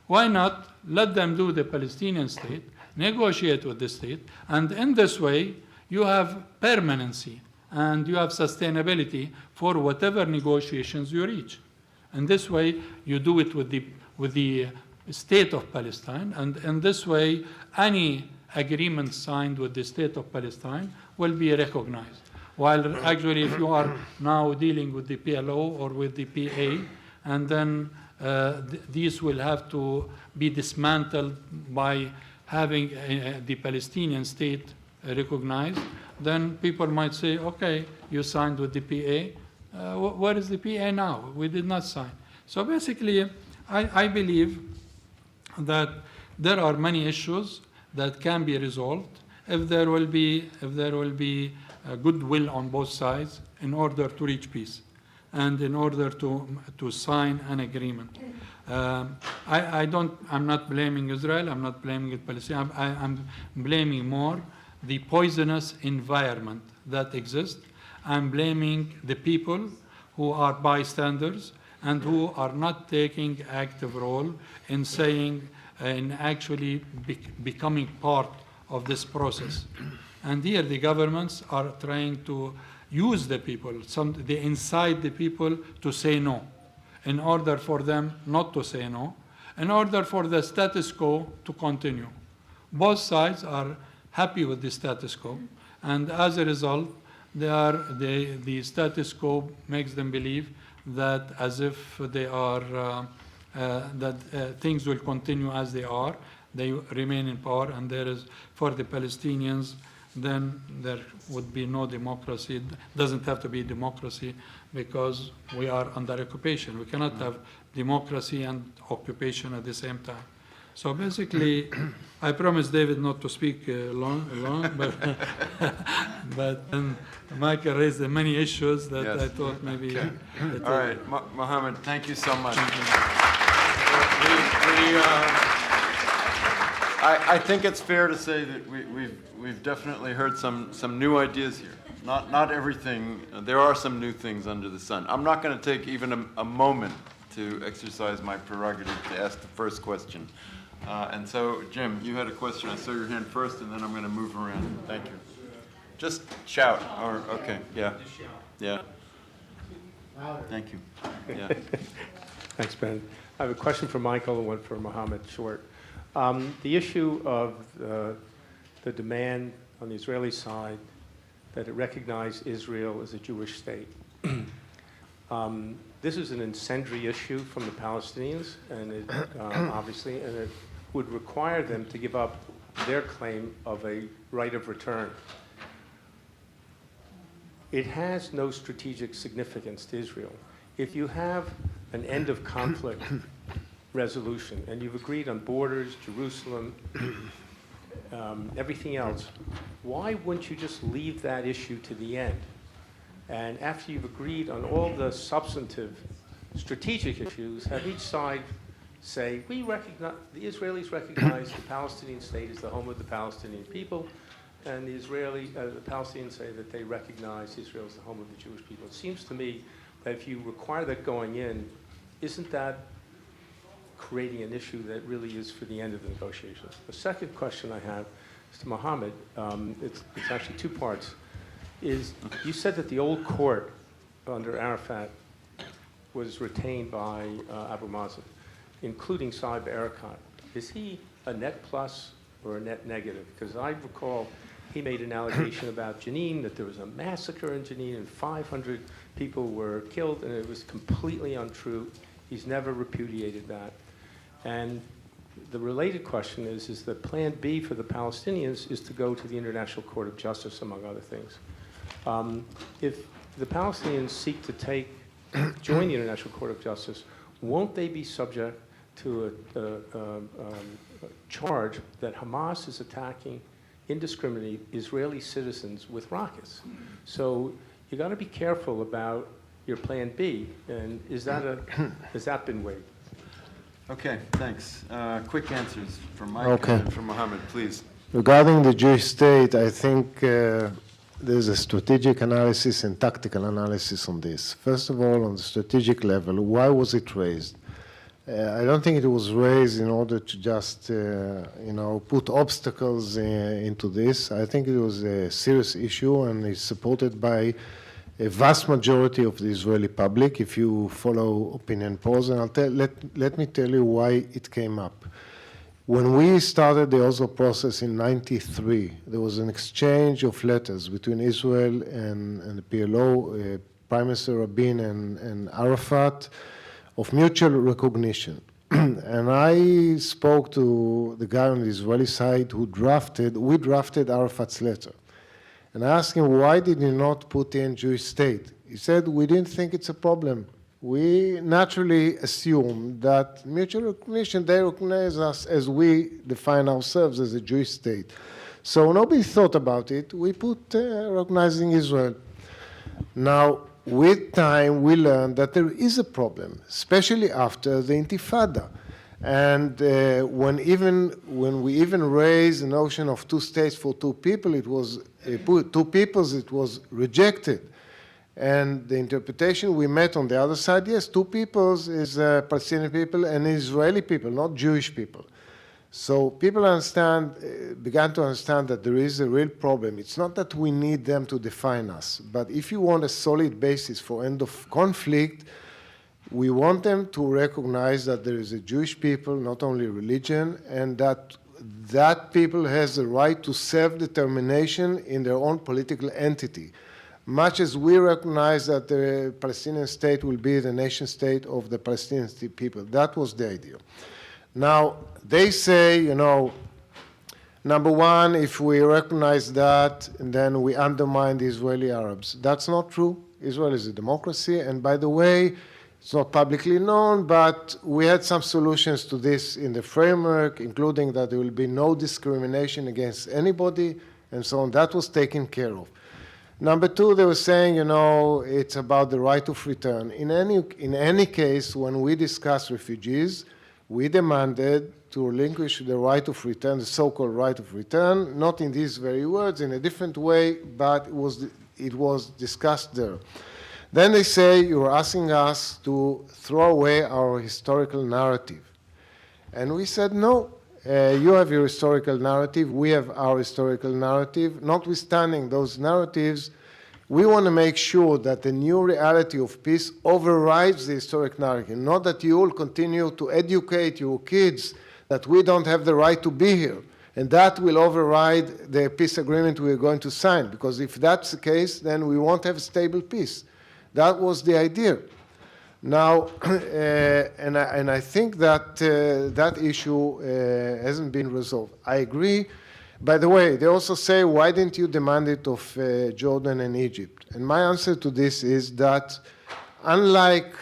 Why not let them do the Palestinian state, negotiate with the state, and in this way you have permanency and you have sustainability for whatever negotiations you reach. And this way you do it with the state of Palestine, and in this way any agreement signed with the state of Palestine will be recognized. While actually if you are now dealing with the PLO or with the PA, and then these will have to be dismantled by having the Palestinian state recognized, then people might say, okay, you signed with the PA, where is the PA now? We did not sign. So basically, I believe that there are many issues that can be resolved if there will be goodwill on both sides in order to reach peace and in order to sign an agreement. I'm not blaming Israel, I'm not blaming Palestine, I'm blaming more the poisonous environment that exists. I'm blaming the people who are bystanders and who are not taking active role in saying, in actually becoming part of this process. And here the governments are trying to use the people, they incite the people to say no, in order for them not to say no, in order for the status quo to continue. Both sides are happy with the status quo, and as a result, the status quo makes them believe that as if they are, things will continue as they are, they remain in power, and there is, for the Palestinians, then there would be no democracy. It doesn't have to be democracy because we are under occupation. We cannot have democracy and occupation at the same time. So basically, I promised David not to speak long, but Michael raised many issues that Yes. I thought maybe. Okay. All right, Mohammed, thank you so much. I think it's fair to say that we've definitely heard some new ideas here. Not everything, there are some new things under the sun. I'm not going to take even a moment to exercise my prerogative to ask the first question. And so, Jim, you had a question. I saw your hand first, and then I'm going to move around. Thank you. Just shout, or, okay, yeah. Yeah. Thank you. Yeah. Thanks, Ben. I have a question for Michael and one for Mohammed short. The issue of the demand on the Israeli side that it recognize Israel as a Jewish state. This is an incendiary issue from the Palestinians, and it, obviously, and it would require them to give up their claim of a right of return. It has no strategic significance to Israel. If you have an end of conflict resolution, and you've agreed on borders, Jerusalem, everything else, why wouldn't you just leave that issue to the end? And after you've agreed on all the substantive strategic issues, have each side say, we recognize, the Israelis recognize the Palestinian state as the home of the Palestinian people, and the Palestinians say that they recognize Israel as the home of the Jewish people. It seems to me that if you require that going in, isn't that creating an issue that really is for the end of the negotiations? The second question I have is to Mohammed. It's actually two parts. Is you said that the old court under Arafat was retained by Abu Mazen, including Saeb Erekat. Is he a net plus or a net negative? Because I recall he made an allegation about Jenin, that there was a massacre in Jenin and 500 people were killed, and it was completely untrue. He's never repudiated that. And the related question is that Plan B for the Palestinians is to go to the International Court of Justice, among other things. If the Palestinians seek to join the International Court of Justice, won't they be subject to a charge that Hamas is attacking indiscriminately Israeli citizens with rockets? So you got to be careful about your Plan B, and has that been waived? Okay, thanks. Quick answers from Mike and from Mohammed, please. Regarding the Jewish state, I think there's a strategic analysis and tactical analysis on this. First of all, on the strategic level, why was it raised? I don't think it was raised in order to just, put obstacles into this. I think it was a serious issue, and it's supported by a vast majority of the Israeli public, if you follow opinion polls. And let me tell you why it came up. When we started the Oslo process in '93, there was an exchange of letters between Israel and the PLO, Prime Minister Rabin and Arafat, of mutual recognition. And I spoke to the guy on the Israeli side we drafted Arafat's letter. And I asked him, why did you not put in Jewish state? He said, we didn't think it's a problem. We naturally assume that mutual recognition, they recognize us as we define ourselves as a Jewish state. So nobody thought about it. We put recognizing Israel. Now, with time, we learned that there is a problem, especially after the Intifada. And when we even raised the notion of two states for two people, it was two peoples, it was rejected. And the interpretation we met on the other side, yes, two peoples is Palestinian people and Israeli people, not Jewish people. So people began to understand that there is a real problem. It's not that we need them to define us, but if you want a solid basis for end of conflict, we want them to recognize that there is a Jewish people, not only religion, and that people has the right to self-determination in their own political entity, much as we recognize that the Palestinian state will be the nation state of the Palestinian people. That was the idea. Now, they say, number one, if we recognize that, then we undermine the Israeli Arabs. That's not true. Israel is a democracy, and by the way, it's not publicly known, but we had some solutions to this in the framework, including that there will be no discrimination against anybody, and so on. That was taken care of. Number two, they were saying, it's about the right of return. In any case, when we discuss refugees, we demanded to relinquish the right of return, the so-called right of return, not in these very words, in a different way, but it was discussed there. Then they say, you're asking us to throw away our historical narrative. And we said, no, you have your historical narrative, we have our historical narrative. Notwithstanding those narratives, we want to make sure that the new reality of peace overrides the historic narrative, not that you will continue to educate your kids that we don't have the right to be here, and that will override the peace agreement we're going to sign, because if that's the case, then we won't have a stable peace. That was the idea. Now, and I think that that issue hasn't been resolved. I agree. By the way, they also say, why didn't you demand it of Jordan and Egypt? And my answer to this is that, unlike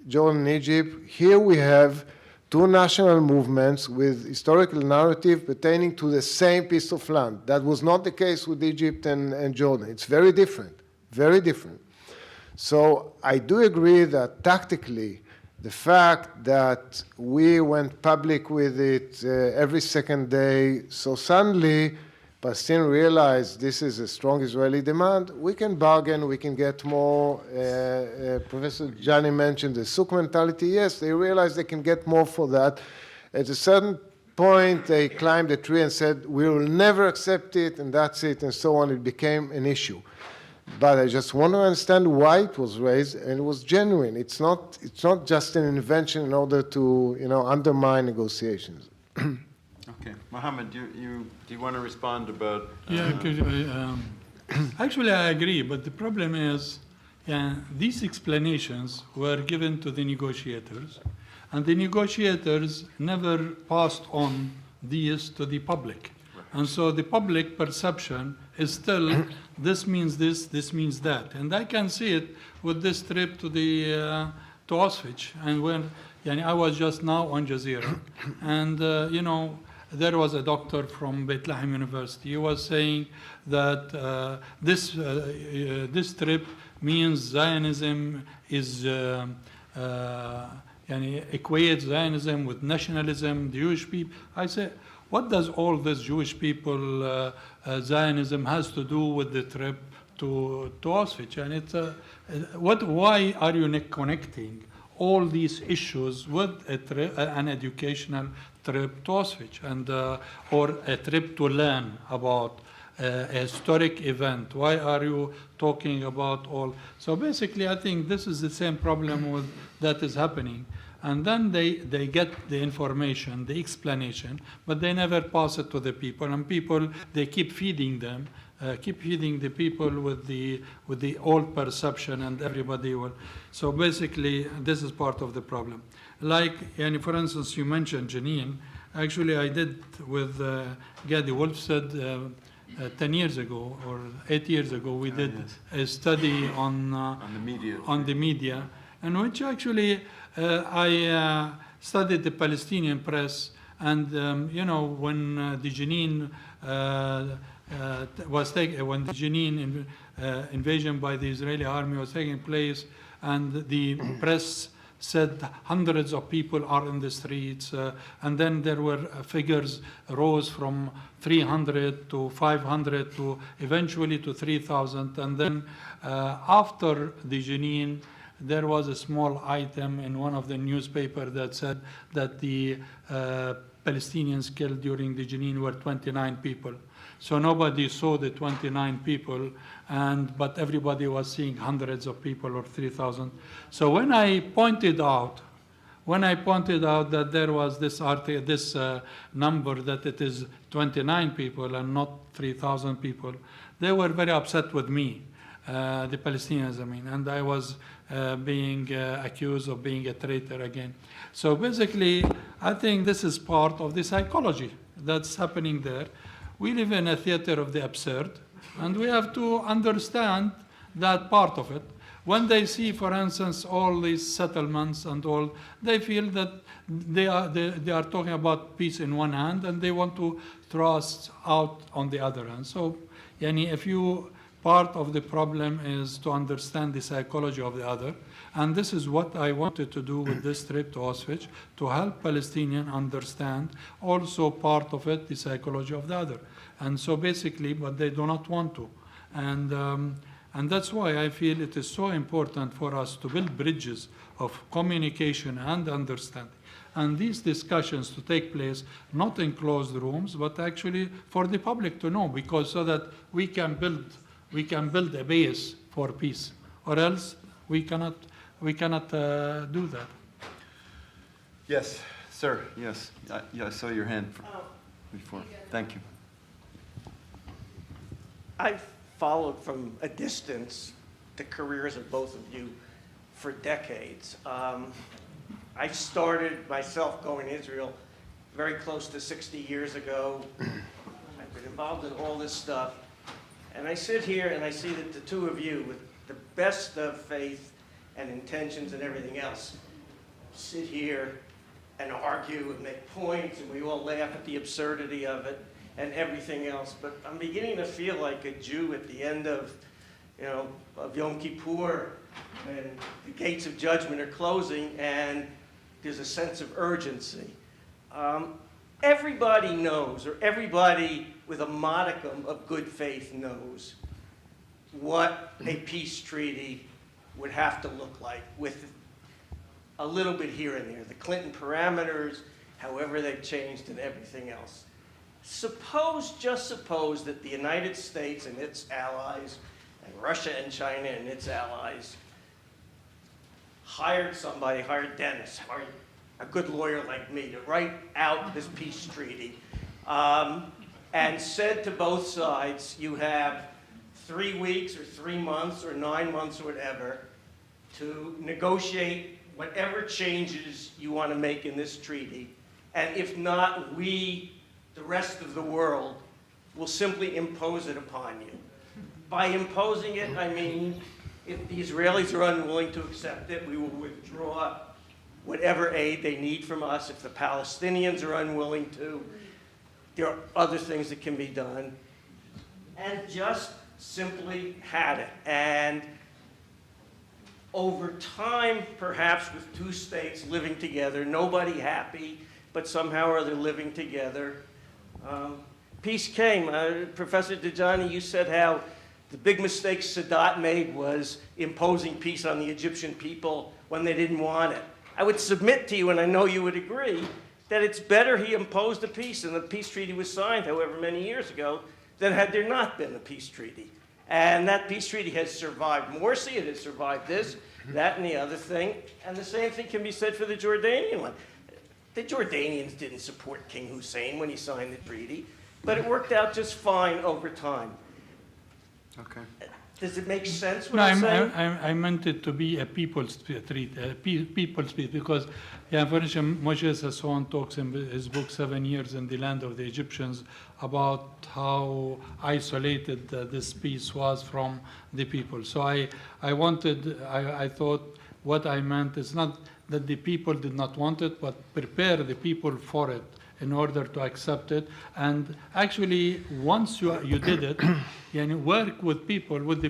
Jordan and Egypt, here we have two national movements with historical narrative pertaining to the same piece of land. That was not the case with Egypt and Jordan. It's very different, very different. So I do agree that tactically, the fact that we went public with it every second day, so suddenly Palestinians realized this is a strong Israeli demand, we can bargain, we can get more. Professor Dajani mentioned the souk mentality. Yes, they realized they can get more for that. At a certain point, they climbed a tree and said, we will never accept it, and that's it, and so on. It became an issue. But I just want to understand why it was raised, and it was genuine. It's not just an invention in order to, undermine negotiations. Okay, Mohammed, do you want to respond about? Yeah, actually I agree, but the problem is, these explanations were given to the negotiators, and the negotiators never passed on these to the public. And so the public perception is still, this means this, this means that. And I can see it with this trip to to Auschwitz. And when I was just now on Jazeera, and there was a doctor from Bethlehem University. He was saying that this trip means Zionism is equates Zionism with nationalism, the Jewish people. I say, what does all this Jewish people, Zionism has to do with the trip to Auschwitz? And it's why are you connecting all these issues with an educational trip to Auschwitz and or a trip to learn about a historic event? Why are you talking about all? So basically, I think this is the same problem that is happening. And then they get the information, the explanation, but they never pass it to the people. And people, they keep feeding them, keep feeding the people with the old perception, and everybody will. So basically, this is part of the problem. Like, for instance, you mentioned Jenin. Actually, I did with Gadi Wolfstead 10 years ago or 8 years ago. We did a study on the media, in which actually I studied the Palestinian press, and when the Jenin when the Jenin invasion by the Israeli army was taking place, and the press said hundreds of people are in the streets, and then there were figures rose from 300 to 500 to eventually to 3,000, and then after the Jenin, there was a small item in one of the newspapers that said that the Palestinians killed during the Jenin were 29 people. So nobody saw the 29 people, but everybody was seeing hundreds of people or 3,000. So when I pointed out that there was this number, that it is 29 people and not 3,000 people, they were very upset with me. The Palestinians, and I was being accused of being a traitor again. So basically, I think this is part of the psychology that's happening there. We live in a theater of the absurd, and we have to understand that part of it. When they see, for instance, all these settlements and all, they feel that they are talking about peace in one hand, and they want to throw us out on the other hand. So, if you part of the problem is to understand the psychology of the other. And this is what I wanted to do with this trip to Auschwitz, to help Palestinians understand also part of it, the psychology of the other. And so basically, but they do not want to. And that's why I feel it is so important for us to build bridges of communication and understanding. And these discussions to take place not in closed rooms, but actually for the public to know, because so that we can build a base for peace, or else we cannot do that. Yes, sir, yes. I saw your hand before. Thank you. I've followed from a distance the careers of both of you for decades. I started myself going to Israel very close to 60 years ago. I've been involved in all this stuff. And I sit here and I see that the two of you, with the best of faith and intentions and everything else, sit here and argue and make points, and we all laugh at the absurdity of it and everything else. But I'm beginning to feel like a Jew at the end of Yom Kippur, and the gates of judgment are closing, and there's a sense of urgency. Everybody knows, or everybody with a modicum of good faith knows, what a peace treaty would have to look like, with a little bit here and there. The Clinton parameters, however they've changed, and everything else. Just suppose that the United States and its allies, and Russia and China and its allies, hired Dennis, hired a good lawyer like me to write out this peace treaty, and said to both sides, you have 3 weeks or 3 months or 9 months or whatever to negotiate whatever changes you want to make in this treaty. And if not, we, the rest of the world, will simply impose it upon you. By imposing it, I mean, if the Israelis are unwilling to accept it, we will withdraw whatever aid they need from us. If the Palestinians are unwilling to, there are other things that can be done. And just simply had it. And over time, perhaps with two states living together, nobody happy, but somehow or other living together, peace came. Professor Dajani, you said how the big mistake Sadat made was imposing peace on the Egyptian people when they didn't want it. I would submit to you, and I know you would agree, that it's better he imposed a peace and the peace treaty was signed however many years ago than had there not been a peace treaty. And that peace treaty has survived Morsi, it has survived this, that, and the other thing. And the same thing can be said for the Jordanian one. The Jordanians didn't support King Hussein when he signed the treaty, but it worked out just fine over time. Okay. Does it make sense what No, I'm saying? I meant it to be a people's treaty, people's peace, because, yeah, for instance, Moshe Sassoon talks in his book 7 Years in the Land of the Egyptians about how isolated this peace was from the people. So I thought what I meant is not that the people did not want it, but prepare the people for it in order to accept it. And actually, once you did it, you work with the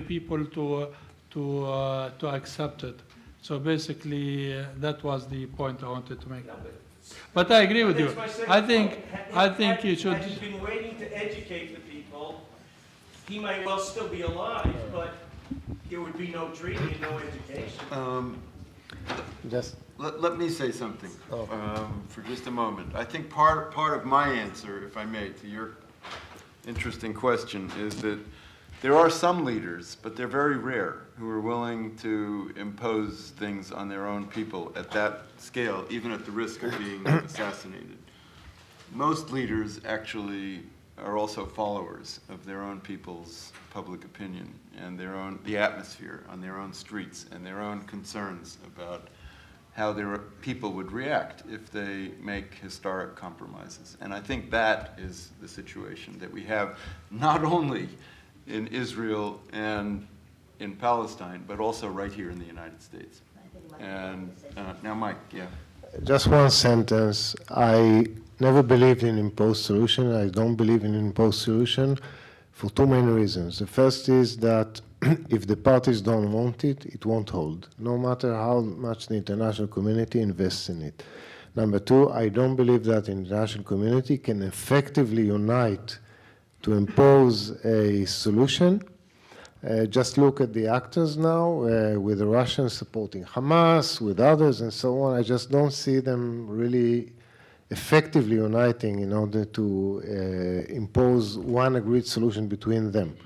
people to accept it. So basically, that was the point I wanted to make. No, But I agree with you. that's my second I point. think you should. Had he been waiting to educate the people, he might well still be alive, but there would be no treaty and no education. Just Let me say something Oh. for just a moment. I think part of my answer, if I may, to your interesting question is that there are some leaders, but they're very rare, who are willing to impose things on their own people at that scale, even at the risk of being assassinated. Most leaders actually are also followers of their own people's public opinion and the atmosphere on their own streets and their own concerns about how their people would react if they make historic compromises. And I think that is the situation that we have not only in Israel and in Palestine, but also right here in the United States. And now, Mike, yeah. just one sentence. I never believed in imposed solution. I don't believe in imposed solution for two main reasons. The first is that if the parties don't want it, it won't hold, no matter how much the international community invests in it. Number two, I don't believe that the international community can effectively unite to impose a solution. Just look at the actors now, with the Russians supporting Hamas, with others and so on. I just don't see them really effectively uniting in order to impose one agreed solution between them.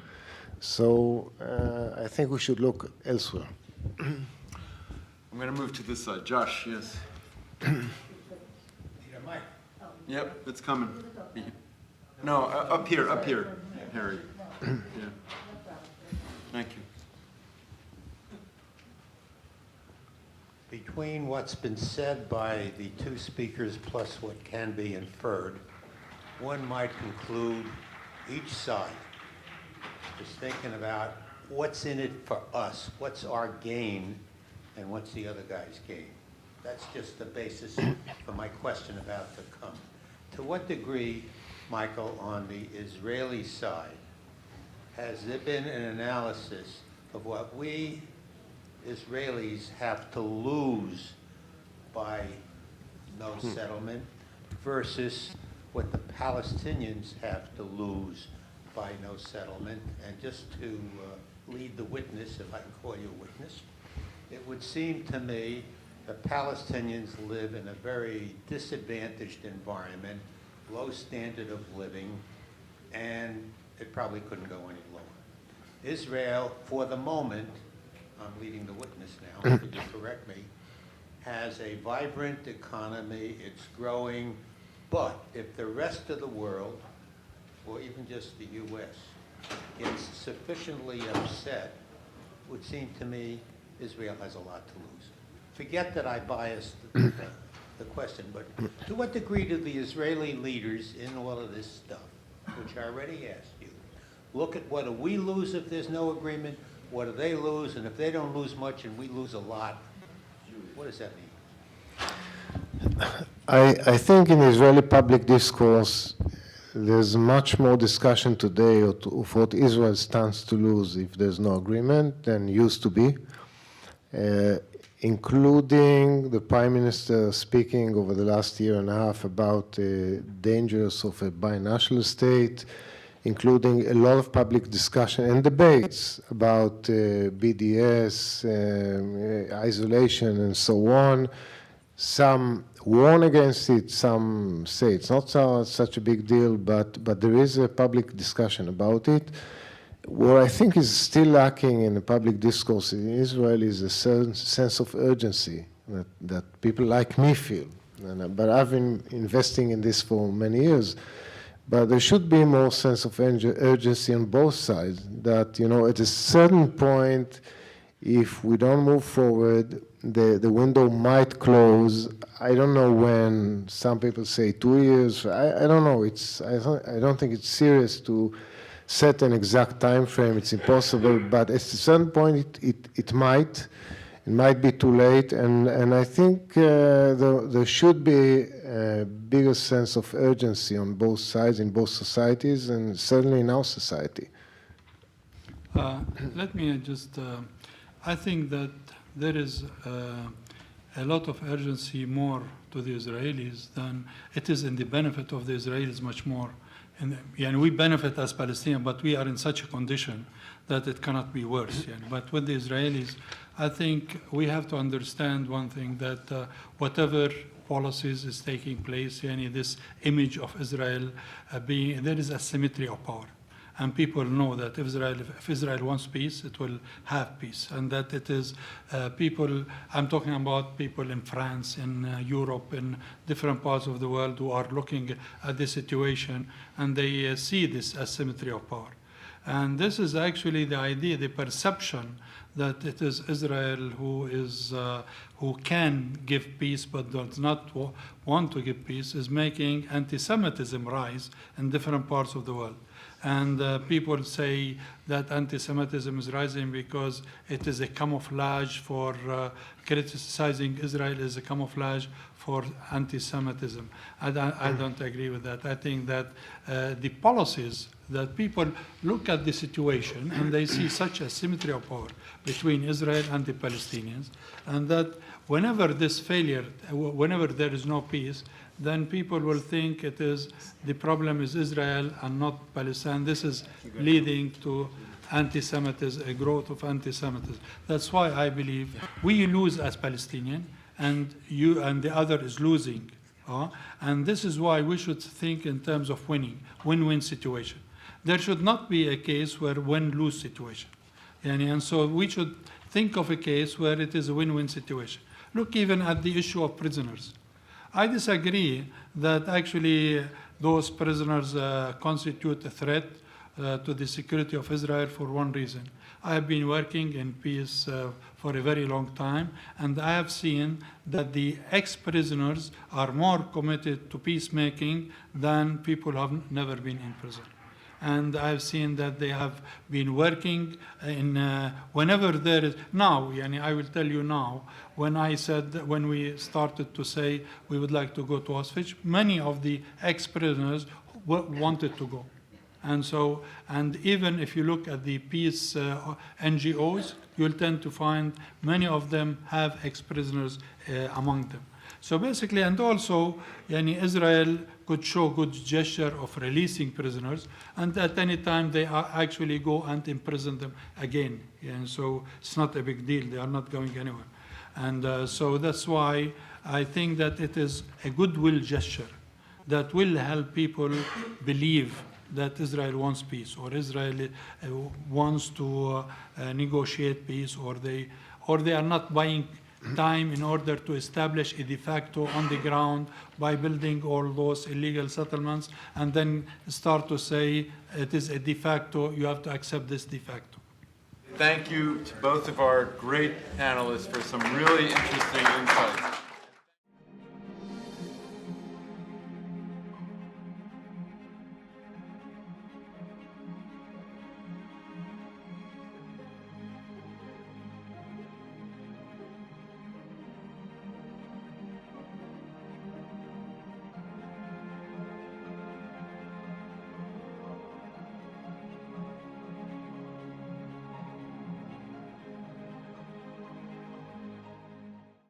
So I think we should look elsewhere. I'm going to move to this side. Josh, yes. Yep, it's coming. No, up here, Harry. Yeah. Thank you. Between what's been said by the two speakers plus what can be inferred, one might conclude each side is thinking about what's in it for us, what's our gain, and what's the other guy's gain. That's just the basis for my question about to come. To what degree, Michael, on the Israeli side, has there been an analysis of what we Israelis have to lose by no settlement versus what the Palestinians have to lose by no settlement? And just to lead the witness, if I can call you a witness, it would seem to me the Palestinians live in a very disadvantaged environment, low standard of living, and it probably couldn't go any lower. Israel, for the moment, I'm leading the witness now, could you correct me, has a vibrant economy, it's growing, but if the rest of the world, or even just the U.S., gets sufficiently upset, it would seem to me Israel has a lot to lose. Forget that I biased the question, but to what degree do the Israeli leaders in all of this stuff, which I already asked you, look at what do we lose if there's no agreement, what do they lose, and if they don't lose much and we lose a lot, what does that mean? I think in Israeli public discourse, there's much more discussion today of what Israel stands to lose if there's no agreement than used to be, including the Prime Minister speaking over the last year and a half about the dangers of a binational state, including a lot of public discussion and debates about BDS, isolation, and so on. Some warn against it, some say it's not such a big deal, but there is a public discussion about it. What I think is still lacking in the public discourse in Israel is a certain sense of urgency that people like me feel. But I've been investing in this for many years. But there should be more sense of urgency on both sides, that, you know, at a certain point, if we don't move forward, the window might close. I don't know when. Some people say 2 years. I don't know. I don't think it's serious to set an exact time frame. It's impossible. But at a certain point, it might. It might be too late. And I think there should be a bigger sense of urgency on both sides, in both societies, and certainly in our society. Let me just, I think that there is a lot of urgency more to the Israelis than it is in the benefit of the Israelis much more. And we benefit as Palestinians, but we are in such a condition that it cannot be worse. But with the Israelis, I think we have to understand one thing, that whatever policies is taking place, this image of Israel there is asymmetry of power. And people know that if Israel wants peace, it will have peace. And that it is people, I'm talking about people in France, in Europe, in different parts of the world who are looking at the situation, and they see this asymmetry of power. And this is actually the idea, the perception that it is Israel who can give peace but does not want to give peace, is making anti-Semitism rise in different parts of the world. And people say that anti-Semitism is rising because it is a camouflage for criticizing Israel is a camouflage for anti-Semitism. I don't agree with that. I think that the policies that people look at the situation and they see such a symmetry of power between Israel and the Palestinians, and that whenever this failure, whenever there is no peace, then people will think the problem is Israel and not Palestine. This is leading to anti-Semitism, a growth of anti-Semitism. That's why I believe we lose as Palestinian, and you and the other is losing. And this is why we should think in terms of win-win situation. There should not be a case where win-lose situation. And so we should think of a case where it is a win-win situation. Look even at the issue of prisoners. I disagree that actually those prisoners constitute a threat to the security of Israel for one reason. I have been working in peace for a very long time, and I have seen that the ex-prisoners are more committed to peacemaking than people who have never been in prison. And I've seen that they have been working in whenever there is now. I will tell you now. When we started to say we would like to go to Auschwitz, many of the ex-prisoners wanted to go. And even if you look at the peace NGOs, you'll tend to find many of them have ex-prisoners among them. So basically, and also, Israel could show good gesture of releasing prisoners, and at any time they actually go and imprison them again. And so it's not a big deal. They are not going anywhere. And so that's why I think that it is a goodwill gesture that will help people believe that Israel wants peace, or Israel wants to negotiate peace, or they are not buying time in order to establish a de facto on the ground by building all those illegal settlements, and then start to say it is a de facto, you have to accept this de facto. Thank you to both of our great panelists for some really interesting insights.